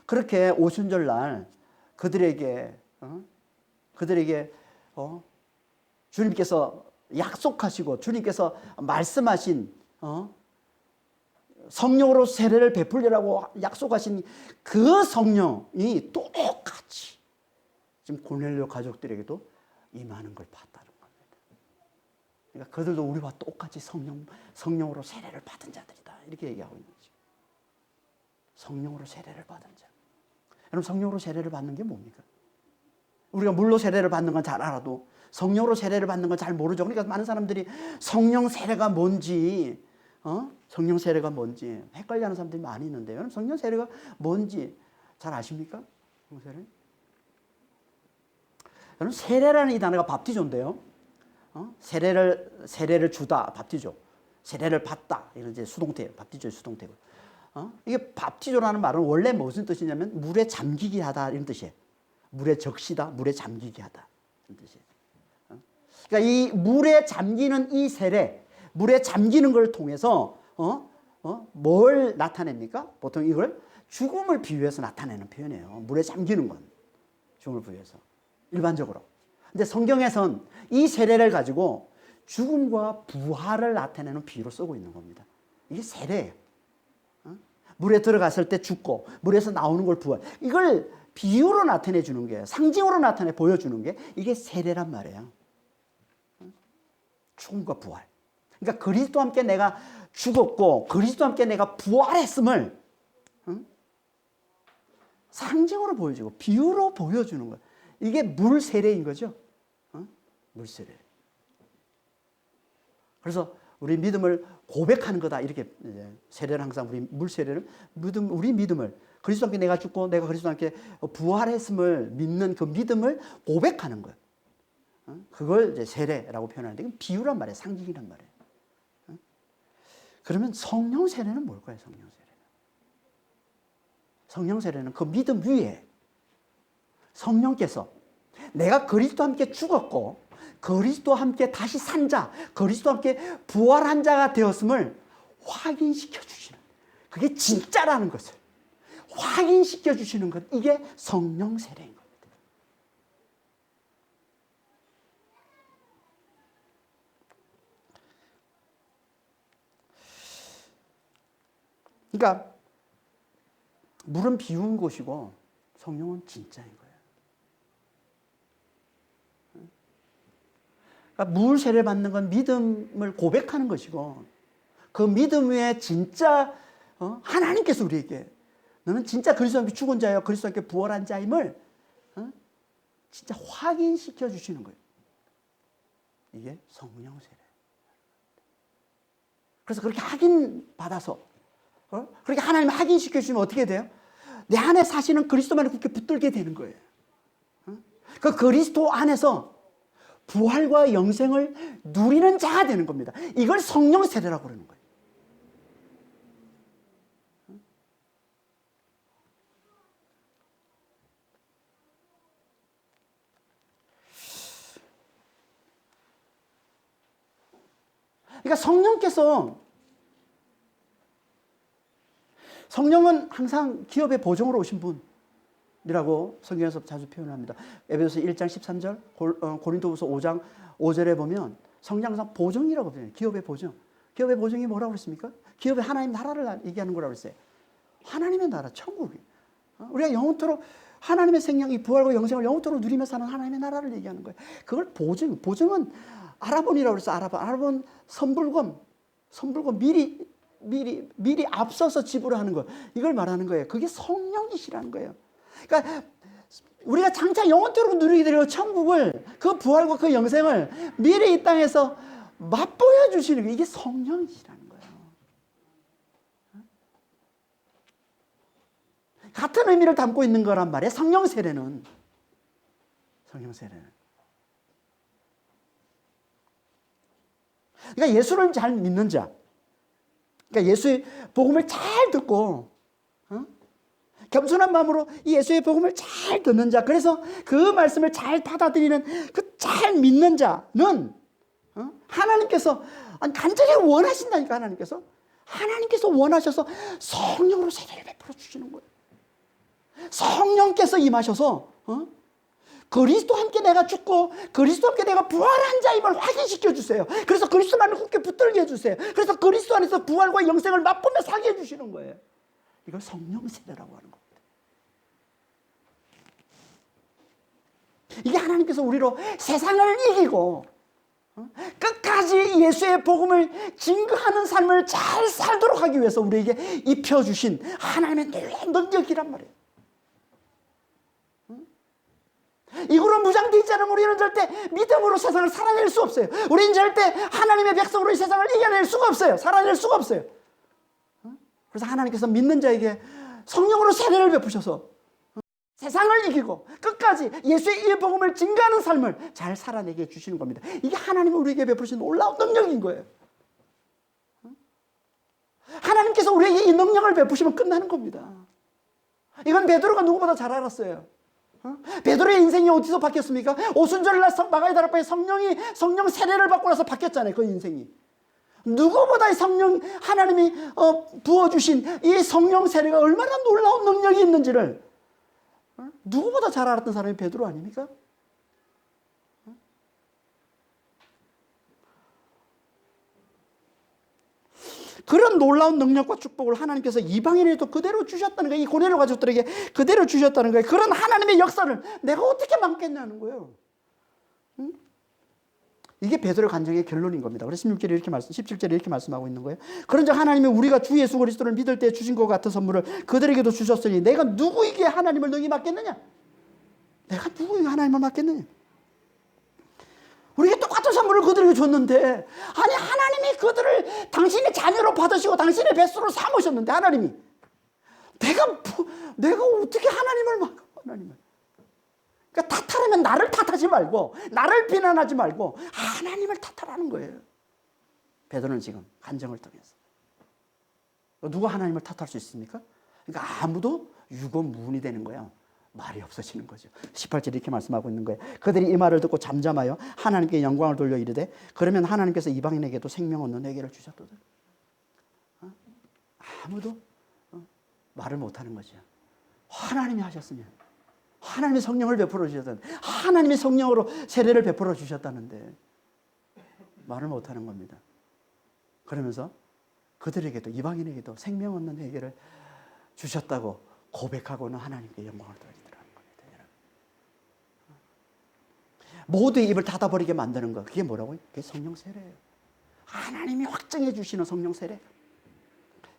그렇게 오순절날 그들에게 주님께서 약속하시고 주님께서 말씀하신 성령으로 세례를 베풀리라고 약속하신 그 성령이 똑같이 지금 고넬료 가족들에게도 임하는 걸 봤다는 겁니다. 그러니까 그들도 우리와 똑같이 성령으로 세례를 받은 자들이다 이렇게 얘기하고 있는 거죠. 성령으로 세례를 받은 자. 여러분 성령으로 세례를 받는 게 뭡니까? 우리가 물로 세례를 받는 건 잘 알아도 성령으로 세례를 받는 건 잘 모르죠. 그러니까 많은 사람들이 성령 세례가 뭔지 성령 세례가 뭔지 헷갈려하는 사람들이 많이 있는데 여러분 성령 세례가 뭔지 잘 아십니까? 성령 세례? 여러분 세례라는 이 단어가 밥티조인데요. 세례를 주다 밥티조, 세례를 받다 이런 이제 수동태 밥티조의 수동태고. 이게 밥티조라는 말은 원래 무슨 뜻이냐면 물에 잠기게 하다 이런 뜻이에요. 물에 적시다, 물에 잠기게 하다 이런 뜻이에요. 그러니까 이 물에 잠기는 이 세례, 물에 잠기는 걸 통해서 뭘 나타냅니까? 보통 이걸 죽음을 비유해서 나타내는 표현이에요. 물에 잠기는 건 죽음을 비유해서 일반적으로. 근데 성경에선 이 세례를 가지고 죽음과 부활을 나타내는 비유로 쓰고 있는 겁니다. 이게 세례예요. 물에 들어갔을 때 죽고 물에서 나오는 걸 부활. 이걸 비유로 나타내 주는 게, 상징으로 나타내 보여주는 게 이게 세례란 말이에요. 죽음과 부활. 그러니까 그리스도와 함께 내가 죽었고 그리스도와 함께 내가 부활했음을 상징으로 보여주고 비유로 보여주는 거예요. 이게 물 세례인 거죠. 물 세례. 그래서 우리 믿음을 고백하는 거다. 이렇게 세례를 항상 우리 물 세례를 우리 믿음을 그리스도와 함께 내가 죽고 내가 그리스도와 함께 부활했음을 믿는 그 믿음을 고백하는 거예요. 그걸 이제 세례라고 표현하는데 이건 비유란 말이에요. 상징이란 말이에요. 그러면 성령 세례는 뭘까요? 성령 세례는. 성령 세례는 그 믿음 위에 성령께서 내가 그리스도와 함께 죽었고 그리스도와 함께 다시 산 자, 그리스도와 함께 부활한 자가 되었음을 확인시켜 주시는, 그게 진짜라는 것을 확인시켜 주시는 것, 이게 성령 세례인 겁니다. 그러니까 물은 비운 것이고 성령은 진짜인 거예요. 그러니까 물 세례를 받는 건 믿음을 고백하는 것이고 그 믿음 위에 진짜 하나님께서 우리에게 너는 진짜 그리스도와 함께 죽은 자여 그리스도와 함께 부활한 자임을 진짜 확인시켜 주시는 거예요. 이게 성령 세례. 그래서 그렇게 확인받아서 그렇게 하나님 확인시켜 주시면 어떻게 돼요? 내 안에 사시는 그리스도만을 그렇게 붙들게 되는 거예요. 그 그리스도 안에서 부활과 영생을 누리는 자가 되는 겁니다. 이걸 성령 세례라고 그러는 거예요. 그러니까 성령은 항상 기업의 보정으로 오신 분이라고 성경에서 자주 표현합니다. 에베소서 1장 13절, 고린도후서 5장 5절에 보면 성령 항상 보정이라고 표현해요. 기업의 보정. 기업의 보정이 뭐라고 그랬습니까? 기업의 하나님 나라를 얘기하는 거라고 그랬어요. 하나님의 나라, 천국이. 우리가 영원토록 하나님의 생명, 이 부활과 영생을 영원토록 누리며 사는 하나님의 나라를 얘기하는 거예요. 그걸 보정은 아라본이라고 그래서 아라본 선불금 미리 앞서서 지불하는 거, 이걸 말하는 거예요. 그게 성령이시라는 거예요. 그러니까 우리가 장차 영원토록 누리게 될 천국을, 그 부활과 그 영생을 미리 이 땅에서 맛보여 주시는 게 이게 성령이시라는 거예요. 같은 의미를 담고 있는 거란 말이에요. 성령 세례는. 그러니까 예수를 잘 믿는 자, 그러니까 예수의 복음을 잘 듣고 겸손한 마음으로 이 예수의 복음을 잘 듣는 자, 그래서 그 말씀을 잘 받아들이는 그 잘 믿는 자는 하나님께서 간절히 원하신다니까. 하나님께서 원하셔서 성령으로 세례를 베풀어 주시는 거예요. 성령께서 임하셔서 그리스도와 함께 내가 죽고 그리스도와 함께 내가 부활한 자임을 확인시켜 주세요. 그래서 그리스도만을 굳게 붙들게 해주세요. 그래서 그리스도 안에서 부활과 영생을 맛보며 살게 해주시는 거예요. 이걸 성령 세례라고 하는 겁니다. 이게 하나님께서 우리로 세상을 이기고 끝까지 예수의 복음을 증거하는 삶을 잘 살도록 하기 위해서 우리에게 입혀주신 하나님의 놀라운 능력이란 말이에요. 이걸로 무장되지 않으면 우리는 절대 믿음으로 세상을 살아낼 수 없어요. 우리는 절대 하나님의 백성으로 이 세상을 이겨낼 수가 없어요. 살아낼 수가 없어요. 그래서 하나님께서 믿는 자에게 성령으로 세례를 베푸셔서 세상을 이기고 끝까지 예수의 이 복음을 증거하는 삶을 잘 살아내게 해주시는 겁니다. 이게 하나님이 우리에게 베푸신 놀라운 능력인 거예요. 하나님께서 우리에게 이 능력을 베푸시면 끝나는 겁니다. 이건 베드로가 누구보다 잘 알았어요. 베드로의 인생이 어디서 바뀌었습니까? 오순절날 마가의 다락방에 성령 세례를 받고 나서 바뀌었잖아요. 그 인생이. 누구보다 이 성령 하나님이 부어주신 이 성령 세례가 얼마나 놀라운 능력이 있는지를 누구보다 잘 알았던 사람이 베드로 아닙니까? 그런 놀라운 능력과 축복을 하나님께서 이방인에도 그대로 주셨다는 거예요. 이 고넬료 가족들에게 그대로 주셨다는 거예요. 그런 하나님의 역사를 내가 어떻게 막겠냐는 거예요. 응? 이게 베드로의 간증의 결론인 겁니다. 그래서 17절에 이렇게 말씀하고 있는 거예요. 그런즉 하나님이 우리가 주 예수 그리스도를 믿을 때 주신 것 같은 선물을 그들에게도 주셨으니 내가 누구에게 하나님을 너희 맡겠느냐? 내가 누구에게 하나님을 맡겠느냐? 우리에게 똑같은 선물을 그들에게 줬는데, 아니 하나님이 그들을 당신의 자녀로 받으시고 당신의 뱃수로 삼으셨는데, 하나님이 내가 어떻게 하나님을 막 하나님을, 그러니까 탓하려면 나를 탓하지 말고 나를 비난하지 말고 하나님을 탓하라는 거예요. 베드로는 지금 간증을 통해서 누가 하나님을 탓할 수 있습니까? 그러니까 아무도 유고무원이 되는 거예요. 말이 없어지는 거죠. 18절에 이렇게 말씀하고 있는 거예요. 그들이 이 말을 듣고 잠잠하여 하나님께 영광을 돌려 이르되 그러면 하나님께서 이방인에게도 생명 얻는 회개를 주셨거든. 아무도 말을 못하는 거죠. 하나님이 하셨으면, 하나님이 성령을 베풀어 주셨다는, 하나님이 성령으로 세례를 베풀어 주셨다는데 말을 못하는 겁니다. 그러면서 그들에게도, 이방인에게도 생명 얻는 회개를 주셨다고 고백하고는 하나님께 영광을 돌리더라는 겁니다. 모두의 입을 닫아버리게 만드는 거, 그게 뭐라고요? 그게 성령 세례예요. 하나님이 확정해 주시는 성령 세례.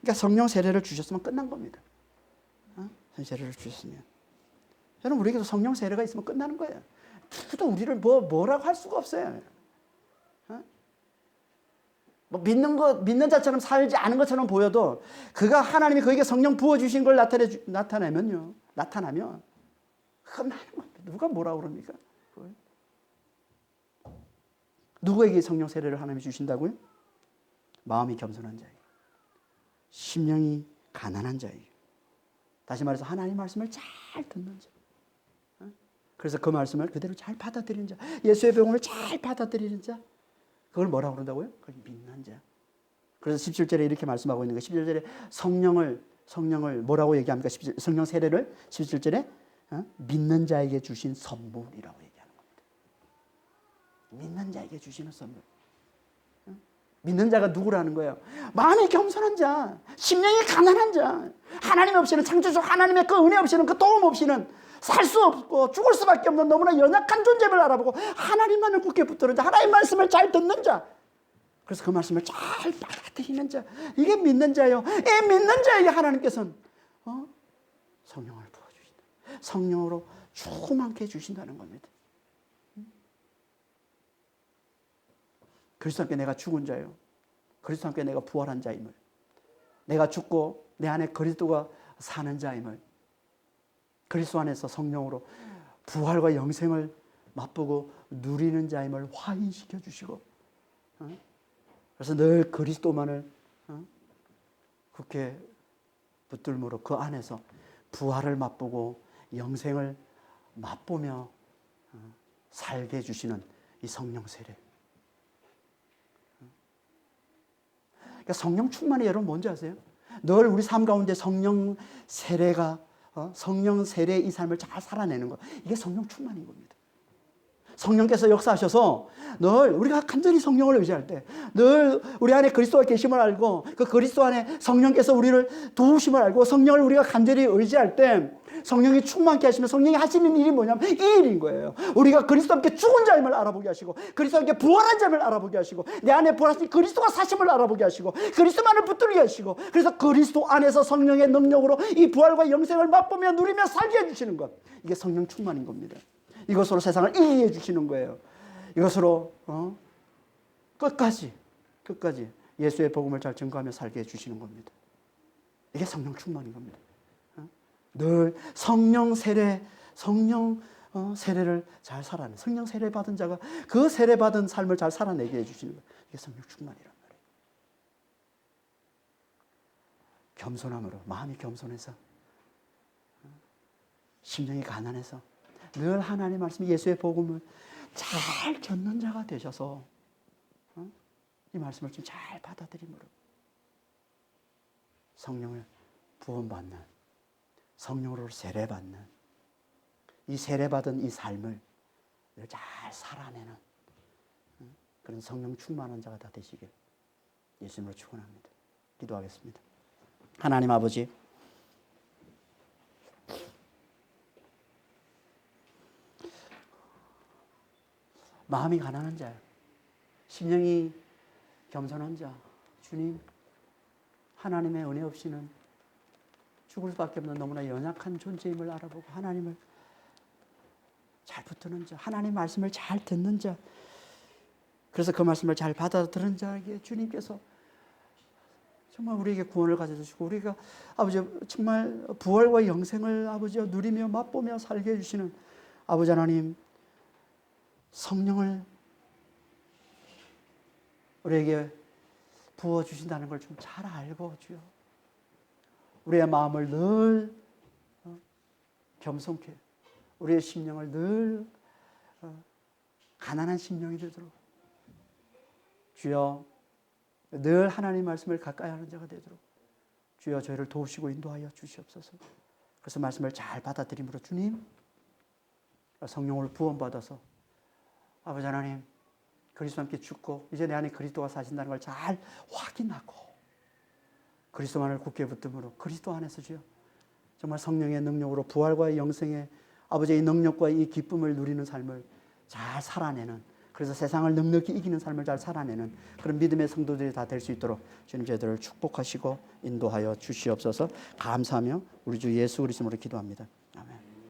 그러니까 성령 세례를 주셨으면 끝난 겁니다. 세례를 주셨으면. 저는 우리에게도 성령 세례가 있으면 끝나는 거예요. 누구도 우리를 뭐라고 할 수가 없어요. 뭐 믿는 자처럼 살지 않은 것처럼 보여도 그가 하나님이 그에게 성령 부어주신 걸 나타나면 끝나는 겁니다. 누가 뭐라고 그럽니까? 누구에게 성령 세례를 하나님이 주신다고요? 마음이 겸손한 자예요. 심령이 가난한 자예요. 다시 말해서 하나님 말씀을 잘 듣는 자. 그래서 그 말씀을 그대로 잘 받아들이는 자, 예수의 복음을 잘 받아들이는 자, 그걸 뭐라고 그런다고요? 그걸 믿는 자. 그래서 17절에 이렇게 말씀하고 있는 거예요. 17절에 성령을 뭐라고 얘기합니까? 성령 세례를 17절에 믿는 자에게 주신 선물이라고 얘기하는 겁니다. 믿는 자에게 주시는 선물. 믿는 자가 누구라는 거예요? 마음이 겸손한 자, 심령이 가난한 자, 하나님 없이는, 창조주 하나님의 그 은혜 없이는, 그 도움 없이는 살 수 없고 죽을 수밖에 없는 너무나 연약한 존재를 알아보고 하나님만을 굳게 붙드는 자, 하나님 말씀을 잘 듣는 자, 그래서 그 말씀을 잘 받아들이는 자, 이게 믿는 자예요. 이 믿는 자에게 하나님께서는 성령을 부어주신다. 성령으로 충만케 해주신다는 겁니다. 그리스도 함께 내가 죽은 자요, 그리스도 함께 내가 부활한 자임을, 내가 죽고 내 안에 그리스도가 사는 자임을, 그리스도 안에서 성령으로 부활과 영생을 맛보고 누리는 자임을 확인시켜 주시고, 그래서 늘 그리스도만을 굳게 붙들므로 그 안에서 부활을 맛보고 영생을 맛보며 살게 해주시는 이 성령 세례. 그러니까 성령 충만이 여러분 뭔지 아세요? 늘 우리 삶 가운데 성령 세례가 성령 세례의 이 삶을 잘 살아내는 것, 이게 성령 충만인 겁니다. 성령께서 역사하셔서 늘 우리가 간절히 성령을 의지할 때, 늘 우리 안에 그리스도가 계심을 알고 그 그리스도 안에 성령께서 우리를 도우심을 알고 성령을 우리가 간절히 의지할 때 성령이 충만케 하시면 성령이 하시는 일이 뭐냐면 이 일인 거예요. 우리가 그리스도 함께 죽은 자임을 알아보게 하시고, 그리스도 함께 부활한 자임을 알아보게 하시고, 내 안에 부활하신 그리스도가 사심을 알아보게 하시고, 그리스도만을 붙들게 하시고, 그래서 그리스도 안에서 성령의 능력으로 이 부활과 영생을 맛보며 누리며 살게 해주시는 것, 이게 성령 충만인 겁니다. 이것으로 세상을 이해해 주시는 거예요. 이것으로 끝까지 예수의 복음을 잘 증거하며 살게 해주시는 겁니다. 이게 성령 충만인 겁니다. 늘 성령 세례를 잘 살아내, 성령 세례 받은 자가 그 세례 받은 삶을 잘 살아내게 해주시는 거예요. 이게 성령 충만이란 말이에요. 겸손함으로, 마음이 겸손해서, 심령이 가난해서 늘 하나님의 말씀, 예수의 복음을 잘 듣는 자가 되셔서 이 말씀을 좀 잘 받아들임으로 성령을 부원받는, 성령으로 세례받는, 이 세례받은 이 삶을 잘 살아내는 그런 성령 충만한 자가 다 되시길 예수님으로 축원합니다. 기도하겠습니다. 하나님 아버지, 마음이 가난한 자, 심령이 겸손한 자, 주님, 하나님의 은혜 없이는 죽을 수밖에 없는 너무나 연약한 존재임을 알아보고 하나님을 잘 붙드는 자, 하나님 말씀을 잘 듣는 자, 그래서 그 말씀을 잘 받아들은 자에게 주님께서 정말 우리에게 구원을 가져주시고 우리가 아버지 정말 부활과 영생을 아버지 누리며 맛보며 살게 해주시는 아버지 하나님, 성령을 우리에게 부어주신다는 걸 좀 잘 알고 주여 우리의 마음을 늘 겸손케, 우리의 심령을 늘 가난한 심령이 되도록 주여 늘 하나님 말씀을 가까이 하는 자가 되도록 주여 저희를 도우시고 인도하여 주시옵소서. 그래서 말씀을 잘 받아들임으로 주님 성령을 부원받아서 아버지 하나님 그리스도와 함께 죽고 이제 내 안에 그리스도가 사신다는 걸 잘 확인하고 그리스도만을 굳게 붙듦으로 그리스도 안에서 주여 정말 성령의 능력으로 부활과 영생의 아버지의 능력과 이 기쁨을 누리는 삶을 잘 살아내는, 그래서 세상을 넉넉히 이기는 삶을 잘 살아내는 그런 믿음의 성도들이 다 될 수 있도록 주님 저희들을 축복하시고 인도하여 주시옵소서. 감사하며 우리 주 예수 그리스도로 기도합니다.